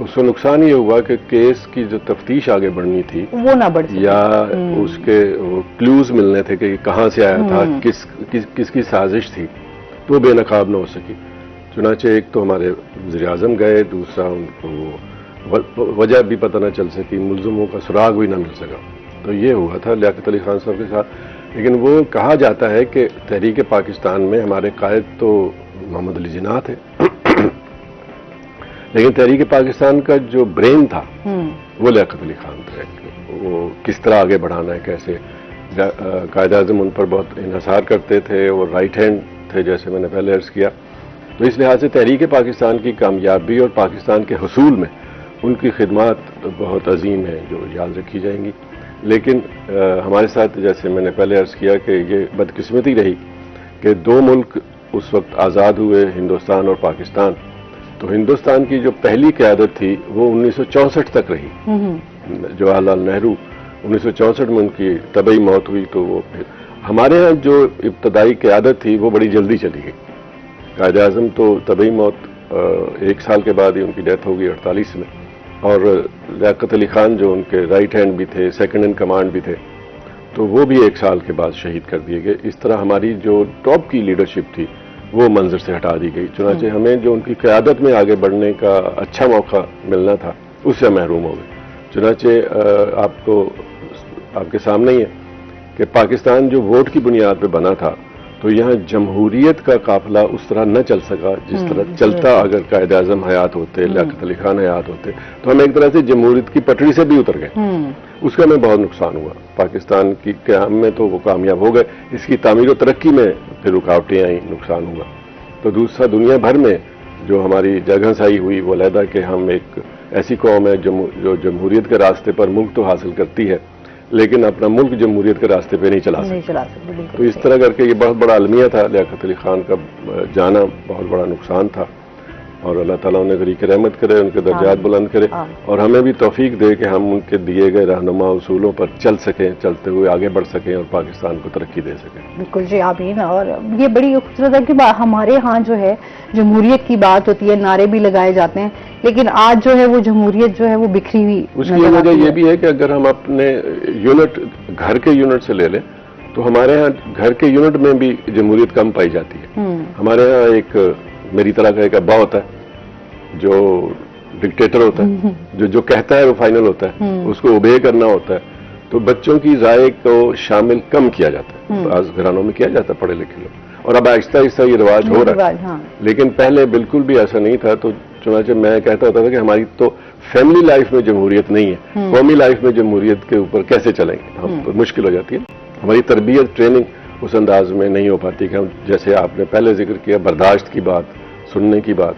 تو اس سے نقصان یہ ہوا کہ کیس کی جو تفتیش آگے بڑھنی تھی وہ نہ بڑھ سکی، یا اس کے کلوز ملنے تھے کہ کہاں سے آیا تھا، کس کی سازش تھی، تو بے نقاب نہ ہو سکی. چنانچہ ایک تو ہمارے وزیر اعظم گئے، دوسرا ان کو وجہ بھی پتہ نہ چل سکی، ملزموں کا سراغ بھی نہ مل سکا. تو یہ ہوا تھا لیاقت علی خان صاحب کے ساتھ. لیکن وہ کہا جاتا ہے کہ تحریک پاکستان میں ہمارے قائد تو محمد علی جناح تھے، لیکن تحریک پاکستان کا جو برین تھا وہ لیاقت علی خان تھے. وہ کس طرح آگے بڑھانا ہے، کیسے. قائد اعظم ان پر بہت انحصار کرتے تھے، وہ رائٹ ہینڈ تھے جیسے میں نے پہلے عرض کیا. تو اس لحاظ سے تحریک پاکستان کی کامیابی اور پاکستان کے حصول میں ان کی خدمات بہت عظیم ہیں جو یاد رکھی جائیں گی. لیکن ہمارے ساتھ جیسے میں نے پہلے عرض کیا کہ یہ بدقسمتی رہی کہ دو ملک اس وقت آزاد ہوئے، ہندوستان اور پاکستان. تو ہندوستان کی جو پہلی قیادت تھی وہ 1964 تک رہی. جواہر لال نہرو 1964 میں ان کی طبعی موت ہوئی. تو وہ پھر ہمارے ہاں جو ابتدائی قیادت تھی وہ بڑی جلدی چلی گئی. قائد اعظم تو طبعی موت 1 سال کے بعد ہی ان کی ڈیتھ ہو گئی 48 میں. اور لیاقت علی خان جو ان کے رائٹ ہینڈ بھی تھے، سیکنڈ ان کمانڈ بھی تھے، تو وہ بھی 1 سال کے بعد شہید کر دیے گئے. اس طرح ہماری جو ٹاپ کی لیڈرشپ تھی وہ منظر سے ہٹا دی گئی. چنانچہ ہمیں جو ان کی قیادت میں آگے بڑھنے کا اچھا موقع ملنا تھا اس سے محروم ہو گئے. چنانچہ آپ کے سامنے ہی ہے کہ پاکستان جو ووٹ کی بنیاد پہ بنا تھا تو یہاں جمہوریت کا قافلہ اس طرح نہ چل سکا جس طرح چلتا اگر قائد اعظم حیات ہوتے، لیاقت علی خان حیات ہوتے. تو ہم ایک طرح سے جمہوریت کی پٹڑی سے بھی اتر گئے. اس کا ہمیں بہت نقصان ہوا. پاکستان کی قیام میں تو وہ کامیاب ہو گئے، اس کی تعمیر و ترقی میں پھر رکاوٹیں آئیں، نقصان ہوا. تو دوسرا دنیا بھر میں جو ہماری جگہ سائی ہوئی وہ علیحدہ کہ ہم ایک ایسی قوم ہے جو جمہوریت کے راستے پر ملک تو حاصل کرتی ہے لیکن اپنا ملک جمہوریت کے راستے پہ نہیں چلا سکتی. تو اس طرح کر کے یہ بہت بڑا المیہ تھا. لیاقت علی خان کا جانا بہت بڑا نقصان تھا اور اللہ تعالیٰ انہیں غریق رحمت کرے، ان کے درجات بلند کرے اور ہمیں بھی توفیق دے کہ ہم ان کے دیے گئے رہنما اصولوں پر چل سکیں، چلتے ہوئے آگے بڑھ سکیں اور پاکستان کو ترقی دے سکیں. بالکل جی آمین. اور یہ بڑی خوبصورت ہے کہ ہمارے ہاں جو ہے جمہوریت کی بات ہوتی ہے، نعرے بھی لگائے جاتے ہیں، لیکن آج جو ہے وہ جمہوریت جو ہے وہ بکھری ہوئی. اس کی وجہ یہ بھی ہے کہ اگر ہم اپنے یونٹ گھر کے یونٹ سے لے لیں تو ہمارے ہاں گھر کے یونٹ میں بھی جمہوریت کم پائی جاتی ہے. ہمارے ہاں ایک میری طرح کا ایک ابا ہوتا ہے جو ڈکٹیٹر ہوتا ہے، جو کہتا ہے وہ فائنل ہوتا ہے، اس کو اوبے کرنا ہوتا ہے. تو بچوں کی رائے کو شامل کم کیا جاتا ہے. بعض گھرانوں میں کیا جاتا ہے پڑھے لکھے لوگ، اور اب آہستہ آہستہ یہ رواج ہو رہا ہے. لیکن پہلے بالکل بھی ایسا نہیں تھا. تو چنانچہ میں کہتا ہوتا تھا کہ ہماری تو فیملی لائف میں جمہوریت نہیں ہے، قومی لائف میں جمہوریت کے اوپر کیسے چلیں گے، ہم مشکل ہو جاتی ہے. ہماری تربیت ٹریننگ اس انداز میں نہیں ہو پاتی کہ ہم جیسے آپ نے پہلے ذکر کیا برداشت کی بات، سننے کی بات،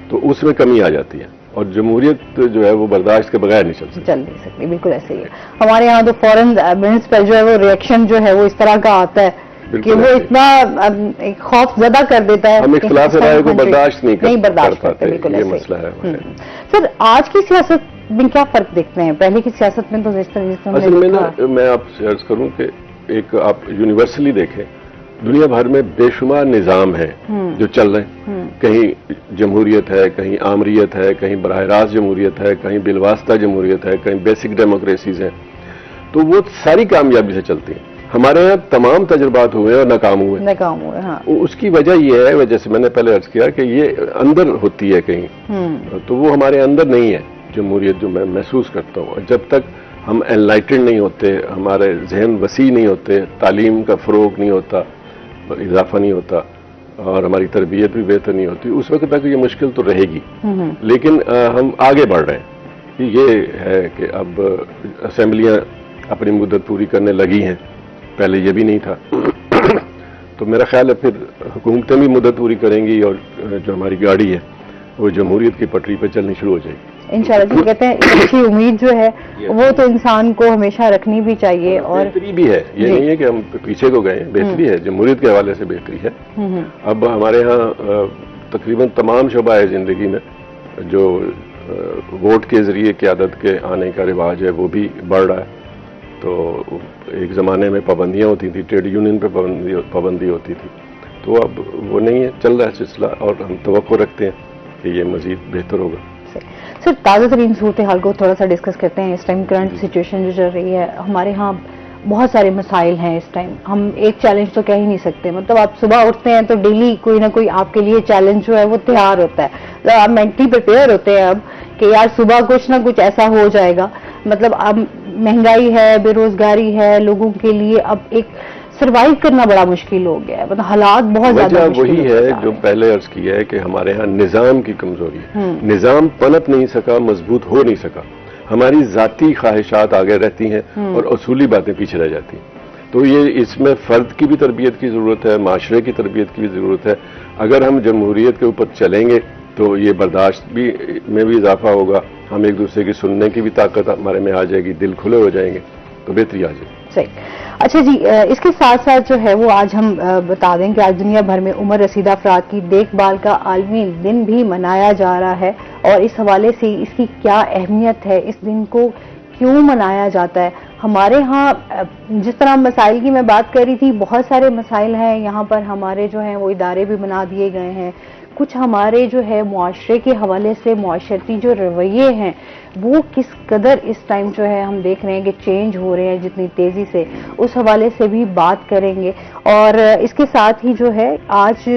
تو اس میں کمی آ جاتی ہے اور جمہوریت جو ہے وہ برداشت کے بغیر نہیں چل نہیں سکتی. بالکل ایسے ہی ہے. ہمارے یہاں تو فوراً منٹس پر جو ہے وہ ریئیکشن جو ہے وہ اس طرح کا آتا ہے کہ وہ اتنا خوف زدہ کر دیتا ہے. ہم اختلاف رائے کو برداشت نہیں برداشت کرتے. بالکل یہ مسئلہ ہے. سر آج کی سیاست میں کیا فرق دیکھتے ہیں پہلے کی سیاست میں؟ تو اصل میں میں آپ سے عرض کروں کہ ایک آپ یونیورسلی دیکھیں دنیا بھر میں بے شمار نظام ہیں جو چل رہے ہیں. کہیں جمہوریت ہے، کہیں آمریت ہے، کہیں براہ راست جمہوریت ہے، کہیں بالواسطہ جمہوریت ہے، کہیں بیسک ڈیموکریسیز ہیں. تو وہ ساری کامیابی سے چلتی ہیں. ہمارے یہاں تمام تجربات ہوئے اور ناکام ہوئے. ہاں. اس کی وجہ یہ ہے، جیسے میں نے پہلے عرض کیا کہ یہ اندر ہوتی ہے کہیں، تو وہ ہمارے اندر نہیں ہے جمہوریت جو میں محسوس کرتا ہوں. جب تک ہم انلائٹنڈ نہیں ہوتے، ہمارے ذہن وسیع نہیں ہوتے، تعلیم کا فروغ نہیں ہوتا، اضافہ نہیں ہوتا اور ہماری تربیت بھی بہتر نہیں ہوتی، اس وقت تک یہ مشکل تو رہے گی. لیکن ہم آگے بڑھ رہے ہیں. یہ ہے کہ اب اسمبلیاں اپنی مدت پوری کرنے لگی ہیں، پہلے یہ بھی نہیں تھا. تو میرا خیال ہے پھر حکومتیں بھی مدت پوری کریں گی اور جو ہماری گاڑی ہے وہ جمہوریت کی پٹری پہ چلنی شروع ہو جائے گی انشاءاللہ. جی کہتے ہیں اچھی امید جو ہے وہ تو انسان کو ہمیشہ رکھنی بھی چاہیے. اور بہتری بھی ہے، یہ نہیں ہے کہ ہم پیچھے کو گئے، بہتری ہے، جمہوریت کے حوالے سے بہتری ہے. اب ہمارے ہاں تقریباً تمام شعبہ زندگی میں جو ووٹ کے ذریعے قیادت کے آنے کا رواج ہے وہ بھی بڑھ رہا ہے. تو ایک زمانے میں پابندیاں ہوتی تھیں، ٹریڈ یونین پہ پابندی ہوتی تھی، تو اب وہ نہیں ہے، چل رہا ہے سلسلہ اور ہم توقع رکھتے ہیں کہ یہ مزید بہتر ہوگا. سر تازہ ترین صورتحال کو تھوڑا سا ڈسکس کرتے ہیں. اس ٹائم کرنٹ سچویشن جو چل رہی ہے ہمارے ہاں بہت سارے مسائل ہیں اس ٹائم. ہم ایک چیلنج تو کہہ ہی نہیں سکتے, مطلب آپ صبح اٹھتے ہیں تو ڈیلی کوئی نہ کوئی آپ کے لیے چیلنج جو ہے وہ تیار ہوتا ہے. آپ مینٹلی پریپیئر ہوتے ہیں اب کہ یار صبح کچھ نہ کچھ ایسا ہو جائے گا. مطلب اب مہنگائی ہے, بے روزگاری ہے, لوگوں کے لیے اب ایک سروائیو کرنا بڑا مشکل ہو گیا ہے. مطلب حالات بہت زیادہ مشکل وہی ہے جو پہلے عرض کیا ہے کہ ہمارے ہاں نظام کی کمزوری ہے. نظام پنپ نہیں سکا, مضبوط ہو نہیں سکا. ہماری ذاتی خواہشات آگے رہتی ہیں اور اصولی باتیں پیچھے رہ جاتی ہیں. تو یہ اس میں فرد کی بھی تربیت کی ضرورت ہے, معاشرے کی تربیت کی بھی ضرورت ہے. اگر ہم جمہوریت کے اوپر چلیں گے تو یہ برداشت میں بھی اضافہ ہوگا, ہم ایک دوسرے کی سننے کی بھی طاقت ہمارے میں آ جائے گی, دل کھلے ہو جائیں گے تو بہتری آ جائے گی. صحیح. اچھا جی, اس کے ساتھ ساتھ جو ہے وہ آج ہم بتا دیں کہ آج دنیا بھر میں عمر رسیدہ افراد کی دیکھ بھال کا عالمی دن بھی منایا جا رہا ہے, اور اس حوالے سے اس کی کیا اہمیت ہے, اس دن کو کیوں منایا جاتا ہے. ہمارے ہاں جس طرح مسائل کی میں بات کر رہی تھی, بہت سارے مسائل ہیں یہاں پر. ہمارے جو ہیں وہ ادارے بھی بنا دیے گئے ہیں. کچھ ہمارے جو ہے معاشرے کے حوالے سے معاشرتی جو رویے ہیں وہ کس قدر اس ٹائم جو ہے ہم دیکھ رہے ہیں کہ چینج ہو رہے ہیں جتنی تیزی سے, اس حوالے سے بھی بات کریں گے. اور اس کے ساتھ ہی جو ہے آج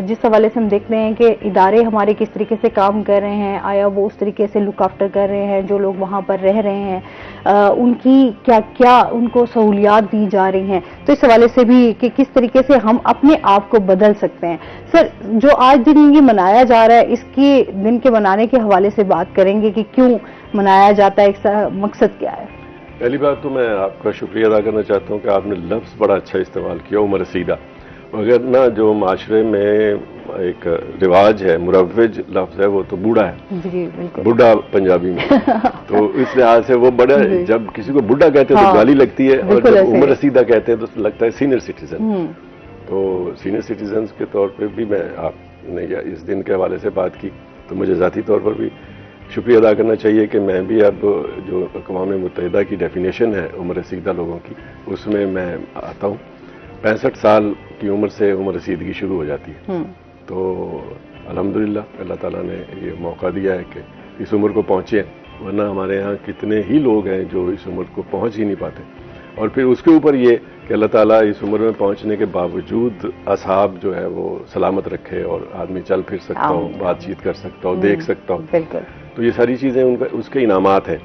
جس حوالے سے ہم دیکھ رہے ہیں کہ ادارے ہمارے کس طریقے سے کام کر رہے ہیں, آیا وہ اس طریقے سے لک آفٹر کر رہے ہیں جو لوگ وہاں پر رہ رہے ہیں, ان کی کیا کیا ان کو سہولیات دی جا رہی ہیں. تو اس حوالے سے بھی کہ کس طریقے سے ہم اپنے آپ کو بدل سکتے ہیں. سر, جو آج دن یہ منایا جا رہا ہے, اس کے دن کے منانے کے حوالے سے بات کریں گے کہ کیوں منایا جاتا ہے, ایک مقصد کیا ہے. پہلی بات تو میں آپ کا شکریہ ادا کرنا چاہتا ہوں کہ آپ نے لفظ بڑا اچھا استعمال کیا, عمر رسیدہ. اگر نہ جو معاشرے میں ایک رواج ہے, مروج لفظ ہے, وہ تو بوڑھا ہے. جی بالکل, بوڑھا پنجابی میں. تو اس لحاظ سے وہ بڑا, جب کسی کو بوڑھا کہتے ہیں تو گالی لگتی ہے, اور جب عمر رسیدہ کہتے ہیں تو لگتا ہے سینئر سٹیزن. تو سینئر سٹیزنز کے طور پہ بھی میں آپ نے اس دن کے حوالے سے بات کی, تو مجھے ذاتی طور پر بھی شکریہ ادا کرنا چاہیے کہ میں بھی اب جو اقوام متحدہ کی ڈیفینیشن ہے عمر رسیدہ لوگوں کی, اس میں آتا ہوں. 65 سال کی عمر سے عمر رسیدگی شروع ہو جاتی ہے. تو الحمدللہ اللہ تعالیٰ نے یہ موقع دیا ہے کہ اس عمر کو پہنچے, ورنہ ہمارے ہاں کتنے ہی لوگ ہیں جو اس عمر کو پہنچ ہی نہیں پاتے. اور پھر اس کے اوپر یہ کہ اللہ تعالیٰ اس عمر میں پہنچنے کے باوجود اصحاب جو ہے وہ سلامت رکھے, اور آدمی چل پھر سکتا ہو, بات چیت کر سکتا ہو, دیکھ سکتا ہو. تو یہ ساری چیزیں اس کے انعامات ہیں.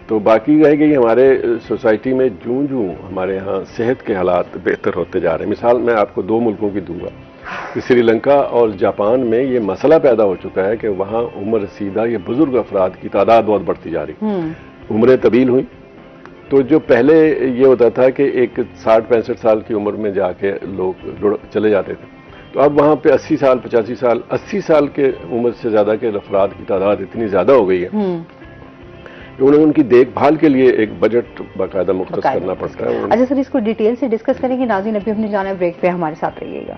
تو باقی رہ گئی ہمارے سوسائٹی میں جوں جوں ہمارے ہاں صحت کے حالات بہتر ہوتے جا رہے ہیں. مثال میں آپ کو 2 ملکوں کی دوں گا کہ سری لنکا اور جاپان میں یہ مسئلہ پیدا ہو چکا ہے کہ وہاں عمر رسیدہ یہ بزرگ افراد کی تعداد بہت بڑھتی جا رہی. عمریں طویل ہوئیں. تو جو پہلے یہ ہوتا تھا کہ ایک 60-65 سال کی عمر میں جا کے لوگ چلے جاتے تھے, تو اب وہاں پہ 80 سال 85 سال 80 سال کے عمر سے زیادہ کے افراد کی تعداد اتنی زیادہ ہو گئی ہے کہ انہیں ان کی دیکھ بھال کے لیے ایک بجٹ باقاعدہ مختص کرنا پڑتا ہے. اچھا سر, اس کو ڈیٹیل سے ڈسکس کریں گے. ناظرین ابھی ہم نے جانا ہے بریک پہ, ہمارے ساتھ رہیے گا.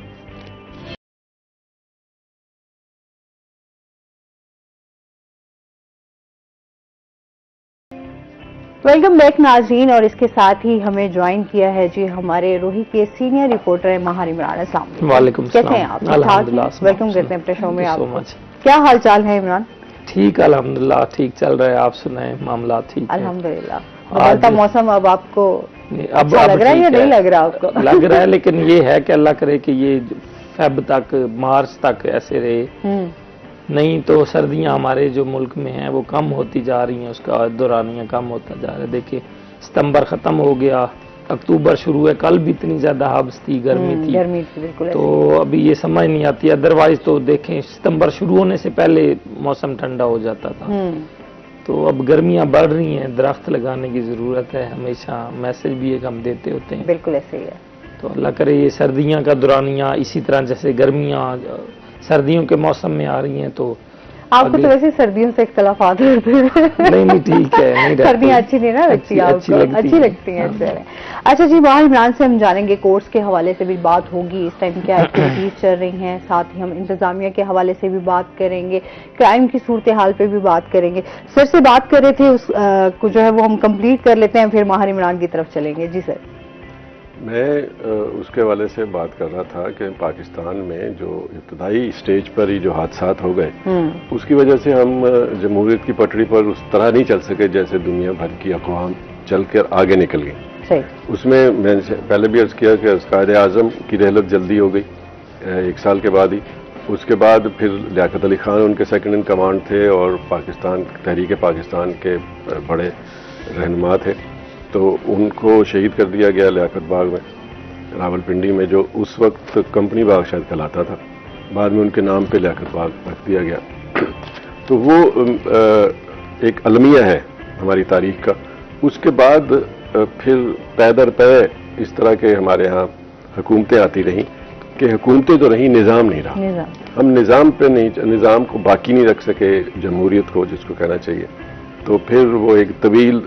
ویلکم بیک ناظرین, اور اس کے ساتھ ہی ہمیں جوائن کیا ہے جی ہمارے روہی کے سینئر رپورٹر ماہر عمران. السلام علیکم. وعلیکم السلام. کیسے ہیں آپ؟ الحمدللہ. ویلکم کرتے ہیں اپنے شو میں. آپ کیا حال چال ہے عمران؟ ٹھیک, الحمدللہ ٹھیک چل رہا ہے. آپ سنائیں, معاملات ٹھیک ہیں؟ الحمدللہ. بدلتا موسم اب آپ کو اچھا لگ رہا ہے یا نہیں لگ رہا آپ کو؟ لگ رہا ہے, لیکن یہ ہے کہ اللہ کرے کہ یہ فیب تک, مارچ تک ایسے رہے, نہیں تو سردیاں ہمارے جو ملک میں ہیں وہ کم ہوتی جا رہی ہیں, اس کا دورانیہ کم ہوتا جا رہا ہے. دیکھیں ستمبر ختم ہو گیا, اکتوبر شروع ہے, کل بھی اتنی زیادہ حبس تھی, گرمی تھی. بالکل. تو ابھی یہ سمجھ نہیں آتی. ادروائز تو دیکھیں ستمبر شروع ہونے سے پہلے موسم ٹھنڈا ہو جاتا تھا. تو اب گرمیاں بڑھ رہی ہیں, درخت لگانے کی ضرورت ہے. ہمیشہ میسج بھی ایک ہم دیتے ہوتے ہیں. بالکل ایسے ہی ہے. تو اللہ کرے یہ سردیاں کا دورانیہ اسی طرح جیسے گرمیاں سردیوں کے موسم میں آ رہی ہیں. تو آپ کو تو ویسے سردیوں سے اختلافات ہوتے ہیں. نہیں ٹھیک ہے, سردیاں اچھی نہیں نا لگتی آپ کو؟ اچھی لگتی ہیں. اچھا جی, ماہر عمران سے ہم جانیں گے کورس کے حوالے سے بھی بات ہوگی, اس ٹائم کیا ایکٹیویٹیز چل رہی ہیں, ساتھ ہی ہم انتظامیہ کے حوالے سے بھی بات کریں گے, کرائم کی صورتحال پہ بھی بات کریں گے. سر سے بات کر رہے تھے, اس کو جو ہے وہ ہم کمپلیٹ کر لیتے ہیں, پھر ماہر عمران کی طرف چلیں گے. جی سر. میں اس کے حوالے سے بات کر رہا تھا کہ پاکستان میں جو ابتدائی سٹیج پر ہی جو حادثات ہو گئے اس کی وجہ سے ہم جمہوریت کی پٹڑی پر اس طرح نہیں چل سکے جیسے دنیا بھر کی اقوام چل کر آگے نکل گئی. اس میں نے پہلے بھی عرض کیا کہ قائد اعظم کی رحلت جلدی ہو گئی 1 سال کے بعد ہی. اس کے بعد پھر لیاقت علی خان ان کے سیکنڈ ان کمانڈ تھے اور تحریک پاکستان کے بڑے رہنما تھے، تو ان کو شہید کر دیا گیا لیاقت باغ میں راولپنڈی میں، جو اس وقت کمپنی باغ شاید کہلاتا تھا. بعد میں ان کے نام پہ لیاقت باغ رکھ دیا گیا. تو وہ ایک المیہ ہے ہماری تاریخ کا. اس کے بعد پھر پے در پے اس طرح کے ہمارے ہاں حکومتیں آتی رہیں کہ حکومتیں تو رہیں، نظام نہیں رہا. ہم نظام پہ نہیں، نظام کو باقی نہیں رکھ سکے، جمہوریت کو جس کو کہنا چاہیے. تو پھر وہ ایک طویل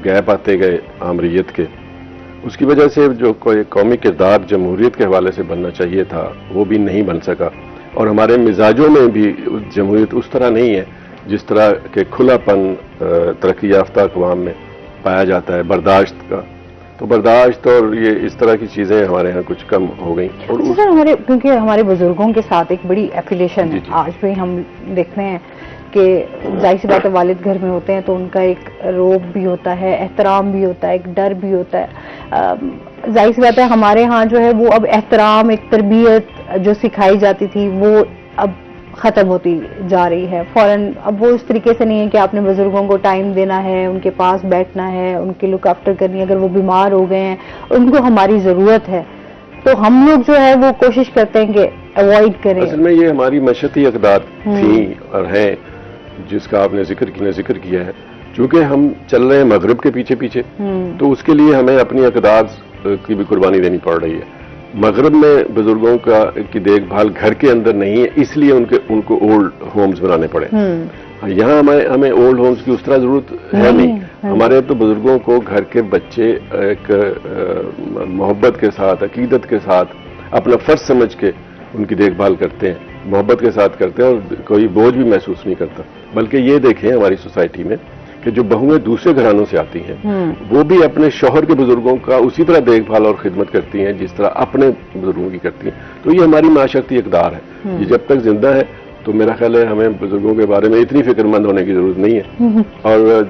گیپ آتے گئے آمریت کے. اس کی وجہ سے جو کوئی قومی کردار جمہوریت کے حوالے سے بننا چاہیے تھا وہ بھی نہیں بن سکا. اور ہمارے مزاجوں میں بھی جمہوریت اس طرح نہیں ہے جس طرح کے کھلا پن ترقی یافتہ اقوام میں پایا جاتا ہے، برداشت کا. تو برداشت اور یہ اس طرح کی چیزیں ہمارے ہاں کچھ کم ہو گئیں. اور کیونکہ ہمارے بزرگوں کے ساتھ ایک بڑی ایفیلیشن ہے. آج بھی ہم دیکھتے ہیں کہ ظاہر سی بات ہے والد گھر میں ہوتے ہیں تو ان کا ایک روب بھی ہوتا ہے، احترام بھی ہوتا ہے، ایک ڈر بھی ہوتا ہے. ظاہر سی بات ہے ہمارے ہاں جو ہے وہ اب احترام، ایک تربیت جو سکھائی جاتی تھی وہ اب ختم ہوتی جا رہی ہے. فوراً اب وہ اس طریقے سے نہیں ہے کہ آپ نے بزرگوں کو ٹائم دینا ہے، ان کے پاس بیٹھنا ہے، ان کی لک آفٹر کرنی ہے. اگر وہ بیمار ہو گئے ہیں ان کو ہماری ضرورت ہے تو ہم لوگ جو ہے وہ کوشش کرتے ہیں کہ اوائڈ کریں. اصل میں یہ ہماری معاشرتی اقدار تھیں اور ہیں جس کا آپ نے ذکر کیا ہے. چونکہ ہم چل رہے ہیں مغرب کے پیچھے پیچھے تو اس کے لیے ہمیں اپنی اقدار کی بھی قربانی دینی پڑ رہی ہے. مغرب میں بزرگوں کی دیکھ بھال گھر کے اندر نہیں ہے، اس لیے ان کو اولڈ ہومز بنانے پڑے. یہاں ہمیں اولڈ ہومز کی اس طرح ضرورت ہے نہیں. ہمارے تو بزرگوں کو گھر کے بچے ایک محبت کے ساتھ، عقیدت کے ساتھ، اپنا فرض سمجھ کے ان کی دیکھ بھال کرتے ہیں، محبت کے ساتھ کرتے ہیں اور کوئی بوجھ بھی محسوس نہیں کرتا. بلکہ یہ دیکھیں ہماری سوسائٹی میں کہ جو بہویں دوسرے گھرانوں سے آتی ہیں وہ بھی اپنے شوہر کے بزرگوں کا اسی طرح دیکھ بھال اور خدمت کرتی ہیں جس طرح اپنے بزرگوں کی کرتی ہیں. تو یہ ہماری معاشرتی اقدار ہے. یہ جب تک زندہ ہے تو میرا خیال ہے ہمیں بزرگوں کے بارے میں اتنی فکر مند ہونے کی ضرورت نہیں ہے. اور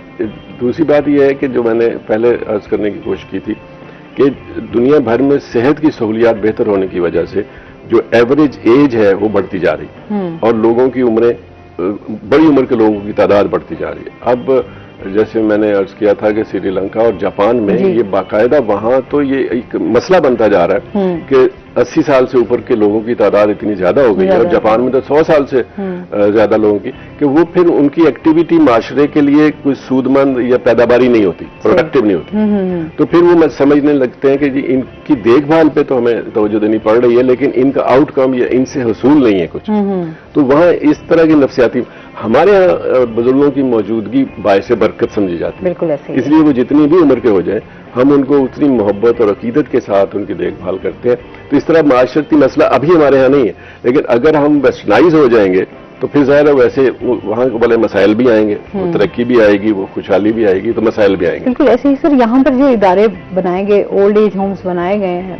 دوسری بات یہ ہے کہ جو میں نے پہلے عرض کرنے کی کوشش کی تھی کہ دنیا بھر میں صحت کی سہولیات بہتر ہونے کی وجہ سے جو ایوریج ایج ہے وہ بڑھتی جا رہی اور لوگوں کی عمریں، بڑی عمر کے لوگوں کی تعداد بڑھتی جا رہی ہے. اب جیسے میں نے عرض کیا تھا کہ سری لنکا اور جاپان میں یہ باقاعدہ وہاں تو یہ ایک مسئلہ بنتا جا رہا ہے کہ 80 سال سے اوپر کے لوگوں کی تعداد اتنی زیادہ ہو گئی ہے، اور جاپان میں تو 100 سال سے زیادہ لوگوں کی، کہ وہ پھر ان کی ایکٹیویٹی معاشرے کے لیے کوئی سود مند یا پیداواری نہیں ہوتی، پروڈکٹیو نہیں ہوتی. تو پھر وہ سمجھنے لگتے ہیں کہ جی ان کی دیکھ بھال پہ تو ہمیں توجہ دینی پڑ رہی ہے لیکن ان کا آؤٹ کم یا ان سے حصول نہیں ہے کچھ. تو وہاں اس طرح کی نفسیاتی ہمارے یہاں بزرگوں کی موجودگی باعث برکت سمجھی جاتی ہے. بالکل ایسے اس لیے وہ جتنی بھی عمر کے ہو جائیں ہم ان کو اتنی محبت اور عقیدت کے ساتھ ان کی دیکھ بھال کرتے ہیں. تو اس طرح معاشرتی مسئلہ ابھی ہمارے ہاں نہیں ہے، لیکن اگر ہم ویسٹرنائز ہو جائیں گے تو پھر ظاہر ہے ویسے وہاں بڑے مسائل بھی آئیں گے، وہ ترقی بھی آئے گی، وہ خوشحالی بھی آئے گی، تو مسائل بھی آئیں گے. بالکل ایسے ہی سر یہاں پر جو ادارے بنائے گئے، اولڈ ایج ہومز بنائے گئے ہیں،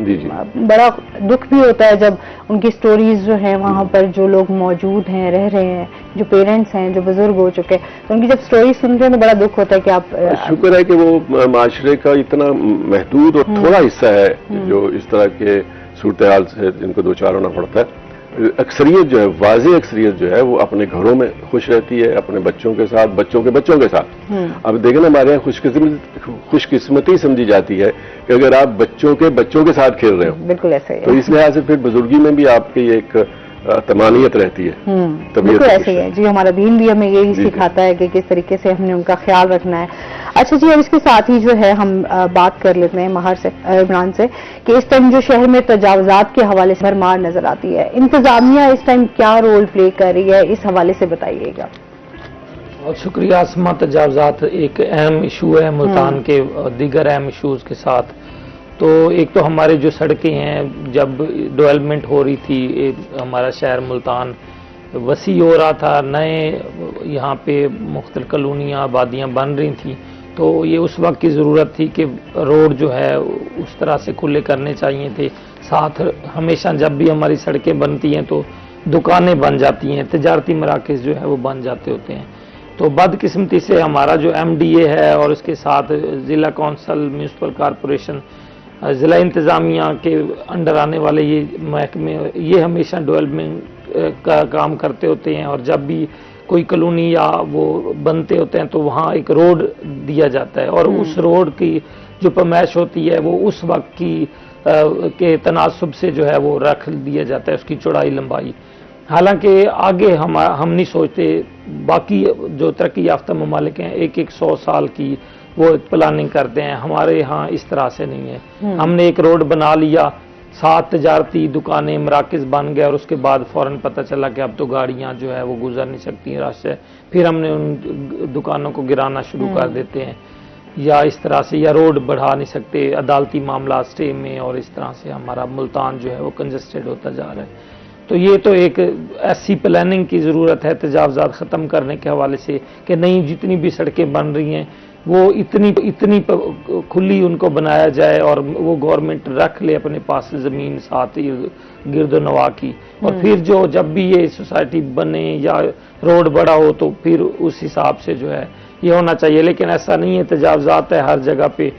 بڑا دکھ بھی ہوتا ہے جب ان کی سٹوریز جو ہیں وہاں پر جو لوگ موجود ہیں، رہ رہے ہیں، جو پیرنٹس ہیں، جو بزرگ ہو چکے، تو ان کی جب سٹوریز سنتے ہیں تو بڑا دکھ ہوتا ہے کہ آپ. شکر ہے کہ وہ معاشرے کا اتنا محدود اور تھوڑا حصہ ہے جو اس طرح کے صورتحال سے جن کو دوچار ہونا پڑتا ہے. اکثریت جو ہے، واضح اکثریت جو ہے وہ اپنے گھروں میں خوش رہتی ہے، اپنے بچوں کے ساتھ، بچوں کے بچوں کے ساتھ. اب دیکھیں نا ہمارے یہاں خوش قسمتی سمجھی جاتی ہے کہ اگر آپ بچوں کے ساتھ کھیل رہے ہو. بالکل ایسے تو اس لحاظ سے پھر بزرگی میں بھی آپ کی ایک تمانیت رہتی ہے. بالکل ایسے ہی ہے جی. ہمارا دین بھی ہمیں یہی سکھاتا ہے کہ کس طریقے سے ہم نے ان کا خیال رکھنا ہے. اچھا جی، اور اس کے ساتھ ہی جو ہے ہم بات کر لیتے ہیں ماہر سے، عمران سے، کہ اس ٹائم جو شہر میں تجاوزات کے حوالے سے بھرمار نظر آتی ہے، انتظامیہ اس ٹائم کیا رول پلے کر رہی ہے، اس حوالے سے بتائیے گا. بہت شکریہ آسما. تجاوزات ایک اہم ایشو ہے ملتان کے دیگر اہم ایشوز کے ساتھ. تو ایک تو ہمارے جو سڑکیں ہیں، جب ڈیولپمنٹ ہو رہی تھی ہمارا شہر ملتان وسیع ہو رہا تھا، نئے یہاں پہ مختلف کالونیاں، آبادیاں بن رہی تھیں، تو یہ اس وقت کی ضرورت تھی کہ روڈ جو ہے اس طرح سے کھلے کرنے چاہیے تھے. ساتھ ہمیشہ جب بھی ہماری سڑکیں بنتی ہیں تو دکانیں بن جاتی ہیں, تجارتی مراکز جو ہے وہ بن جاتے ہوتے ہیں. تو بدقسمتی سے ہمارا جو ایم ڈی اے ہے اور اس کے ساتھ ضلع کونسل, میونسپل کارپوریشن, ضلع انتظامیہ کے انڈر آنے والے یہ محکمے, یہ ہمیشہ ڈیولپمنٹ کا کام کرتے ہوتے ہیں. اور جب بھی کوئی کالونی یا وہ بنتے ہوتے ہیں تو وہاں ایک روڈ دیا جاتا ہے, اور اس روڈ کی جو پیمائش ہوتی ہے وہ اس وقت کی کے تناسب سے جو ہے وہ رکھ دیا جاتا ہے, اس کی چوڑائی لمبائی. حالانکہ آگے ہم نہیں سوچتے, باقی جو ترقی یافتہ ممالک ہیں ایک 100 سال کی وہ پلاننگ کرتے ہیں. ہمارے ہاں اس طرح سے نہیں ہے. ہم نے ایک روڈ بنا لیا, 7 تجارتی دکانیں مراکز بن گئے, اور اس کے بعد فوراً پتہ چلا کہ اب تو گاڑیاں جو ہے وہ گزر نہیں سکتی ہیں راستے, پھر ہم نے ان دکانوں کو گرانا شروع کر دیتے ہیں, یا اس طرح سے, یا روڈ بڑھا نہیں سکتے, عدالتی معاملات سٹے میں, اور اس طرح سے ہمارا ملتان جو ہے وہ کنجسٹڈ ہوتا جا رہا ہے. تو یہ تو ایک ایسی پلاننگ کی ضرورت ہے تجاوزات ختم کرنے کے حوالے سے کہ نہیں, جتنی بھی سڑکیں بن رہی ہیں وہ اتنی کھلی ان کو بنایا جائے, اور وہ گورنمنٹ رکھ لے اپنے پاس زمین ساتھ گرد و نواح کی, اور پھر جب بھی یہ سوسائٹی بنے یا روڈ بڑا ہو تو پھر اس حساب سے جو ہے یہ ہونا چاہیے. لیکن ایسا نہیں ہے, تجاوزات ہے ہر جگہ پہ.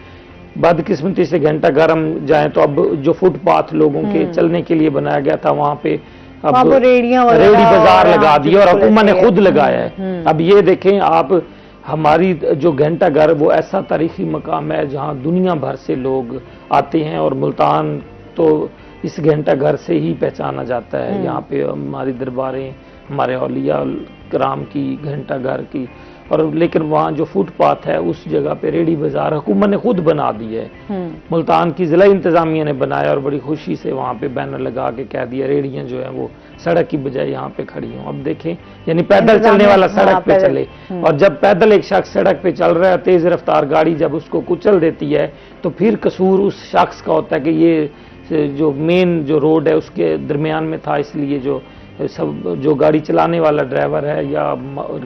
بدقسمتی سے گھنٹہ گھر ہم جائیں تو اب جو فٹ پاتھ لوگوں کے چلنے کے لیے بنایا گیا تھا وہاں پہ اب ریڑی بازار لگا دیا, اور حکومت نے خود لگایا ہے. اب یہ دیکھیں آپ, ہماری جو گھنٹہ گھر وہ ایسا تاریخی مقام ہے جہاں دنیا بھر سے لوگ آتے ہیں, اور ملتان تو اس گھنٹہ گھر سے ہی پہچانا جاتا ہے. یہاں پہ ہماری درباریں, ہمارے اولیاء کرام کی, گھنٹہ گھر کی, اور لیکن وہاں جو فٹ پاتھ ہے اس جگہ پہ ریڑی بازار حکومت نے خود بنا دی ہے. ملتان کی ضلع انتظامیہ نے بنایا, اور بڑی خوشی سے وہاں پہ بینر لگا کے کہہ دیا ریڑیاں جو ہیں وہ سڑک کی بجائے یہاں پہ کھڑی ہوں. اب دیکھیں, یعنی پیدل چلنے والا سڑک پہ چلے, اور جب پیدل ایک شخص سڑک پہ چل رہا ہے, تیز رفتار گاڑی جب اس کو کچل دیتی ہے تو پھر قصور اس شخص کا ہوتا ہے کہ یہ جو مین جو روڈ ہے اس کے درمیان میں تھا, اس لیے جو گاڑی چلانے والا ڈرائیور ہے یا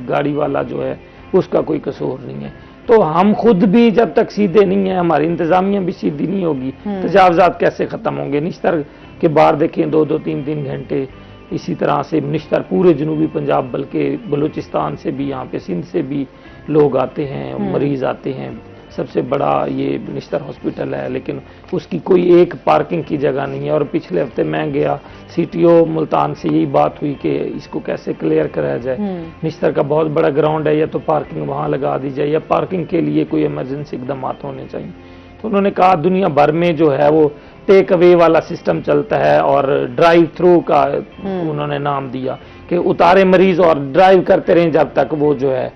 گاڑی والا جو ہے اس کا کوئی قصور نہیں ہے. تو ہم خود بھی جب تک سیدھے نہیں ہیں, ہماری انتظامیہ بھی سیدھی نہیں ہوگی, تجاوزات کیسے ختم ہوں گے؟ نشتر کے بعد دیکھیں 2-2 3-3 گھنٹے اسی طرح سے نشتر پورے جنوبی پنجاب, بلکہ بلوچستان سے بھی, یہاں پہ سندھ سے بھی لوگ آتے ہیں, مریض آتے ہیں. سب سے بڑا یہ نشتر ہاسپٹل ہے, لیکن اس کی کوئی ایک پارکنگ کی جگہ نہیں ہے. اور پچھلے ہفتے میں گیا سی ٹی او ملتان سے, یہی بات ہوئی کہ اس کو کیسے کلیئر کرایا جائے. نشتر کا بہت بڑا گراؤنڈ ہے, یا تو پارکنگ وہاں لگا دی جائے, یا پارکنگ کے لیے کوئی ایمرجنسی اقدامات ہونے چاہیے. تو انہوں نے کہا دنیا بھر میں جو ہے وہ ٹیک اوے والا سسٹم چلتا ہے, اور ڈرائیو تھرو کا انہوں نے نام دیا کہ اتارے مریض اور ڈرائیو کرتے رہیں جب تک وہ جو ہے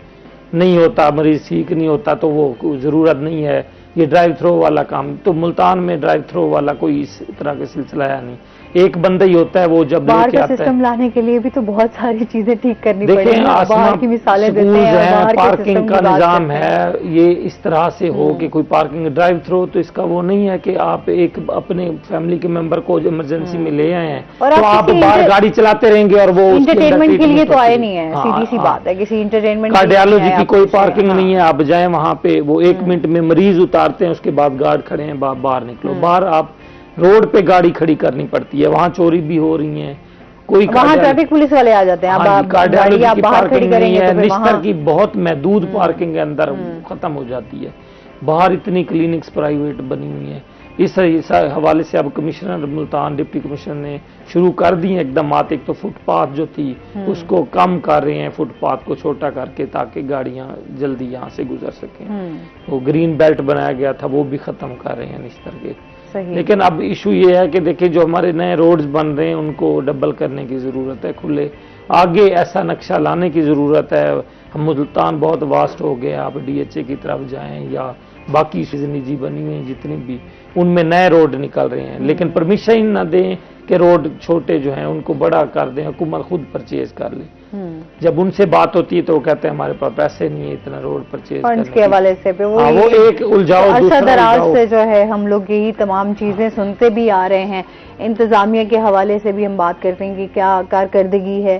نہیں ہوتا, مریض ٹھیک نہیں ہوتا, تو وہ ضرورت نہیں ہے یہ ڈرائیو تھرو والا کام. تو ملتان میں ڈرائیو تھرو والا کوئی اس طرح کا سلسلہ ہے نہیں, ایک بندہ ہی ہوتا ہے وہ جب باہر کا سسٹم لانے کے لیے بھی تو بہت ساری چیزیں ٹھیک کرنی پڑیں. دیکھیں باہر کی مثالیں دیتے ہیں, پارکنگ کا نظام ہے, یہ اس طرح سے ہو کہ کوئی پارکنگ ڈرائیو تھرو, تو اس کا وہ نہیں ہے کہ آپ ایک اپنے فیملی کے ممبر کو ایمرجنسی میں لے آئے ہیں تو آپ باہر گاڑی چلاتے رہیں گے, اور وہ انٹرٹینمنٹ کے لیے تو آئے نہیں ہے, سیدھی سی بات ہے, کسی انٹرٹینمنٹ کارڈیالوجی کی کوئی پارکنگ نہیں ہے. آپ جائیں وہاں پہ, وہ 1 منٹ میں مریض اتارتے ہیں, اس کے بعد گارڈ کھڑے ہیں, باہر نکلو. باہر آپ روڈ پہ گاڑی کھڑی کرنی پڑتی ہے, وہاں چوری بھی ہو رہی ہیں, کوئی وہاں ٹریفک پولیس والے آ جاتے ہیں, گاڑی آپ باہر کھڑی کریں گے. نشتر کی بہت محدود پارکنگ کے اندر ختم ہو جاتی ہے. باہر اتنی کلینکس پرائیویٹ بنی ہوئی ہیں. اس حوالے سے اب کمشنر ملتان, ڈپٹی کمشنر نے شروع کر دی ہیں اقدامات. ایک تو فٹ پاتھ جو تھی اس کو کم کر رہے ہیں, فٹ پاتھ کو چھوٹا کر کے, تاکہ گاڑیاں جلدی یہاں سے گزر سکیں. وہ گرین بیلٹ بنایا گیا تھا وہ بھی ختم کر رہے ہیں نشتر کے. لیکن اب ایشو یہ ہے کہ دیکھیں جو ہمارے نئے روڈز بن رہے ہیں ان کو ڈبل کرنے کی ضرورت ہے, کھلے آگے ایسا نقشہ لانے کی ضرورت ہے. ہم ملتان بہت واسٹ ہو گیا, آپ ڈی ایچ اے کی طرف جائیں یا باقی چیزیں نجی بنی ہوئی ہیں جتنی بھی, ان میں نئے روڈ نکل رہے ہیں, لیکن پرمیشن نہ دیں کہ روڈ چھوٹے جو ہیں ان کو بڑا کر دیں, حکومت خود پرچیز کر لے. جب ان سے بات ہوتی ہے تو وہ کہتے ہیں ہمارے پاس پیسے نہیں ہے اتنا روڈ پرچیز کرنے کے حوالے سے. وہ ایک الجھاؤ عرصہ دراز سے جو ہے ہم لوگ یہی تمام چیزیں سنتے بھی آ رہے ہیں. انتظامیہ کے حوالے سے بھی ہم بات کرتے ہیں کہ کیا کارکردگی ہے,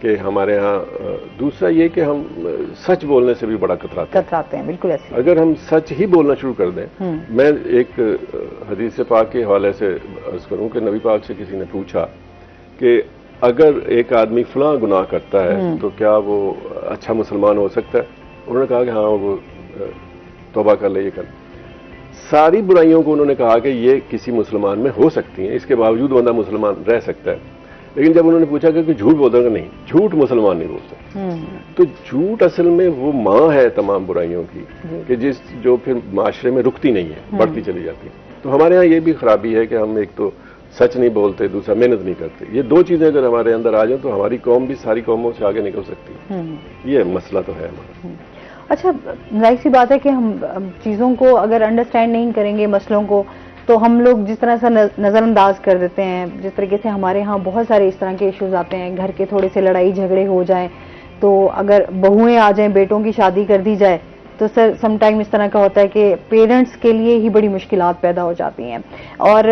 کہ ہمارے ہاں دوسرا یہ کہ ہم سچ بولنے سے بھی بڑا کتراتے ہیں. بالکل ایسے اگر ہم سچ ہی بولنا شروع کر دیں. میں ایک حدیث پاک کے حوالے سے عرض کروں کہ نبی پاک سے کسی نے پوچھا کہ اگر ایک آدمی فلاں گناہ کرتا ہے تو کیا وہ اچھا مسلمان ہو سکتا ہے؟ انہوں نے کہا کہ ہاں وہ توبہ کر لے. یہ کر ساری برائیوں کو انہوں نے کہا کہ یہ کسی مسلمان میں ہو سکتی ہیں, اس کے باوجود بندہ مسلمان رہ سکتا ہے. لیکن جب انہوں نے پوچھا کہ جھوٹ بولتا ہے کہ نہیں, جھوٹ مسلمان نہیں بول سکتا. تو جھوٹ اصل میں وہ ماں ہے تمام برائیوں کی, کہ جو پھر معاشرے میں رکتی نہیں ہے, بڑھتی چلی جاتی ہے. تو ہمارے ہاں یہ بھی خرابی ہے کہ ہم ایک تو سچ نہیں بولتے, دوسرا محنت نہیں کرتے. یہ دو چیزیں اگر ہمارے اندر آ جائیں تو ہماری قوم بھی ساری قوموں سے آگے نکل سکتی ہے. یہ مسئلہ تو ہے ہمارا. اچھا, ظاہر سی بات ہے کہ ہم چیزوں کو اگر انڈرسٹینڈ نہیں کریں گے, مسئلوں کو, تو ہم لوگ جس طرح سے نظر انداز کر دیتے ہیں. جس طریقے سے ہمارے ہاں بہت سارے اس طرح کے ایشوز آتے ہیں, گھر کے تھوڑے سے لڑائی جھگڑے ہو جائیں تو اگر بہویں آ جائیں, بیٹوں کی شادی کر دی جائے تو سر سم ٹائم اس طرح کا ہوتا ہے کہ پیرنٹس کے لیے ہی بڑی مشکلات پیدا ہو جاتی ہیں. اور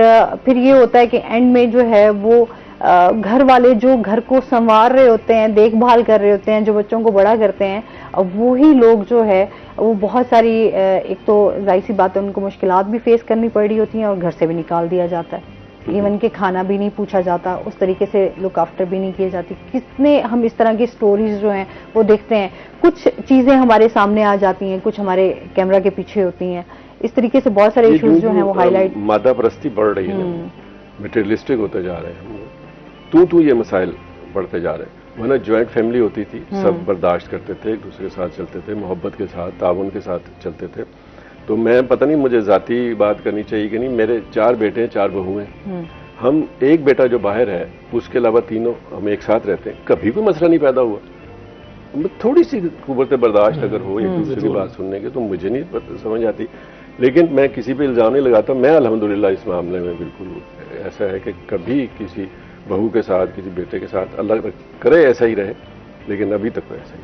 پھر یہ ہوتا ہے کہ اینڈ میں جو ہے وہ گھر والے جو گھر کو سنوار رہے ہوتے ہیں, دیکھ بھال کر رہے ہوتے ہیں, جو بچوں کو بڑا کرتے ہیں, وہی لوگ جو ہے وہ بہت ساری ایک تو ظاہر سی بات ہے ان کو مشکلات بھی فیس کرنی پڑ رہی ہوتی ہیں اور گھر سے بھی نکال دیا جاتا ہے. ایون کہ کھانا بھی نہیں پوچھا جاتا, اس طریقے سے لک آفٹر بھی نہیں کی جاتی. کتنے ہم اس طرح کی سٹوریز جو ہیں وہ دیکھتے ہیں. کچھ چیزیں ہمارے سامنے آ جاتی ہیں, کچھ ہمارے کیمرہ کے پیچھے ہوتی ہیں. اس طریقے سے بہت سارے ایشوز جو ہیں وہ ہائی لائٹ. مادہ پرستی بڑھ رہی ہے, میٹریلسٹک ہوتے جا رہے ہیں, تو یہ مسائل بڑھتے جا رہے ہیں. ورنہ جوائنٹ فیملی ہوتی تھی, سب برداشت کرتے تھے, ایک دوسرے کے ساتھ چلتے تھے, محبت کے ساتھ, تعاون کے ساتھ چلتے تھے. تو میں پتہ نہیں مجھے ذاتی بات کرنی چاہیے کہ نہیں, میرے 4 بیٹے ہیں, 4 بہویں ہیں. ہم ایک بیٹا جو باہر ہے, اس کے علاوہ تینوں ہم ایک ساتھ رہتے ہیں, کبھی کوئی مسئلہ نہیں پیدا ہوا. تھوڑی سی قوت برداشت اگر ہو ایک دوسرے کی بات سننے کی تو مجھے نہیں سمجھ آتی. لیکن میں کسی پہ الزام نہیں لگاتا. میں الحمدللہ اس معاملے میں بالکل ایسا ہے کہ کبھی کسی بہو کے ساتھ, کسی بیٹے کے ساتھ, اللہ کرے ایسا ہی رہے, لیکن ابھی تک تو ایسا ہی.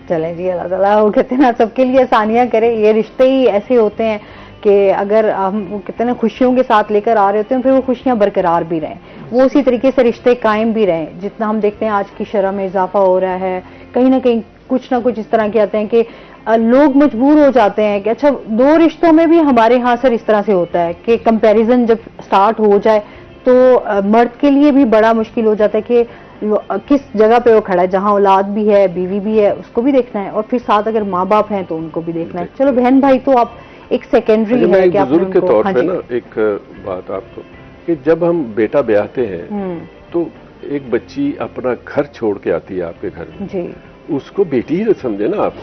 چلیں جی, اللہ تعالیٰ وہ کہتے ہیں نا سب کے لیے آسانیاں کرے. یہ رشتے ہی ایسے ہوتے ہیں کہ اگر ہم وہ کہتے ہیں نا خوشیوں کے ساتھ لے کر آ رہے ہوتے ہیں, پھر وہ خوشیاں برقرار بھی رہیں, وہ اسی طریقے سے رشتے قائم بھی رہیں. جتنا ہم دیکھتے ہیں آج کی شرح میں اضافہ ہو رہا ہے, کہیں نہ کہیں کچھ نہ کچھ اس طرح کے آتے ہیں کہ لوگ مجبور ہو جاتے ہیں کہ اچھا 2 رشتوں میں بھی ہمارے ہاں سر اس طرح سے ہوتا ہے کہ کمپیریزن جب سٹارٹ ہو جائے تو مرد کے لیے بھی بڑا مشکل ہو جاتا ہے کہ کس جگہ پہ وہ کھڑا ہے, جہاں اولاد بھی ہے, بیوی بھی ہے, اس کو بھی دیکھنا ہے, اور پھر ساتھ اگر ماں باپ ہیں تو ان کو بھی دیکھنا ہے. چلو بہن بھائی تو آپ ایک سیکنڈری ہے کہ بزرگ کے طور پہ نا ایک بات آپ کو, کہ جب ہم بیٹا بیاہتے ہیں تو ایک بچی اپنا گھر چھوڑ کے آتی ہے آپ کے گھر میں, اس کو بیٹی ہی سمجھے نا آپ,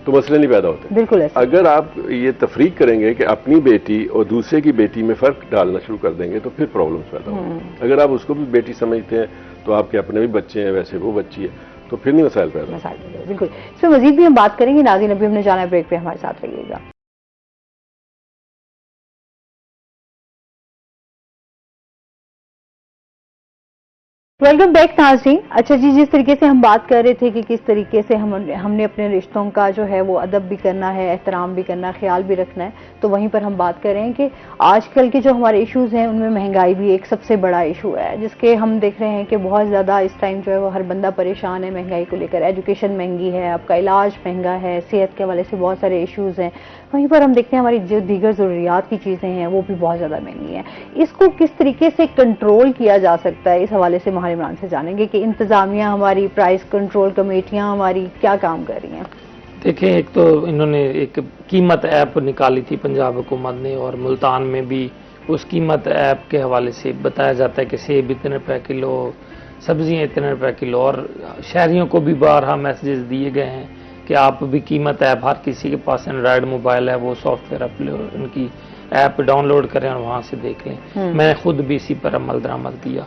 تو مسئلے نہیں پیدا ہوتے. بالکل. اگر آپ یہ تفریق کریں گے کہ اپنی بیٹی اور دوسرے کی بیٹی میں فرق ڈالنا شروع کر دیں گے تو پھر پرابلمس پیدا ہوں گے. اگر آپ اس کو بھی بیٹی سمجھتے ہیں تو آپ کے اپنے بھی بچے ہیں, ویسے وہ بچی ہے, تو پھر نہیں مسائل پیدا. بالکل. اس میں مزید بھی ہم بات کریں گے. ناظرین ابھی ہم نے جانا ہے بریک پہ, ہمارے ساتھ رہیے گا. ویلکم بیک ناظرین. اچھا جی, جس طریقے سے ہم بات کر رہے تھے کہ کس طریقے سے ہم نے اپنے رشتوں کا جو ہے وہ ادب بھی کرنا ہے, احترام بھی کرنا ہے, خیال بھی رکھنا ہے, تو وہیں پر ہم بات کر رہے ہیں کہ آج کل کے جو ہمارے ایشوز ہیں ان میں مہنگائی بھی ایک سب سے بڑا ایشو ہے, جس کے ہم دیکھ رہے ہیں کہ بہت زیادہ اس ٹائم جو ہے وہ ہر بندہ پریشان ہے مہنگائی کو لے کر. ایجوکیشن مہنگی ہے, آپ کا علاج مہنگا ہے, صحت کے حوالے سے بہت سارے ایشوز ہیں. وہیں پر ہم دیکھتے ہیں ہماری جو دیگر ضروریات کی چیزیں ہیں وہ بھی بہت زیادہ مہنگی ہیں. اس کو کس طریقے سے کنٹرول کیا جا سکتا ہے, اس حوالے سے ماہر عمران سے جانیں گے کہ انتظامیہ ہماری, پرائس کنٹرول کمیٹیاں ہماری کیا کام کر رہی ہیں. دیکھیں, ایک تو انہوں نے ایک قیمت ایپ نکالی تھی پنجاب حکومت نے, اور ملتان میں بھی اس قیمت ایپ کے حوالے سے بتایا جاتا ہے کہ سیب اتنے روپے کلو, سبزیاں اتنے روپے کلو, اور شہریوں کو بھی بارہا میسیجز دیے گئے ہیں کہ آپ بھی قیمت ایپ, ہر کسی کے پاس اینڈرائڈ موبائل ہے وہ سافٹ ویئر ان کی ایپ ڈاؤن لوڈ کریں اور وہاں سے دیکھ لیں. میں خود بھی اسی پر عمل درآمد کیا.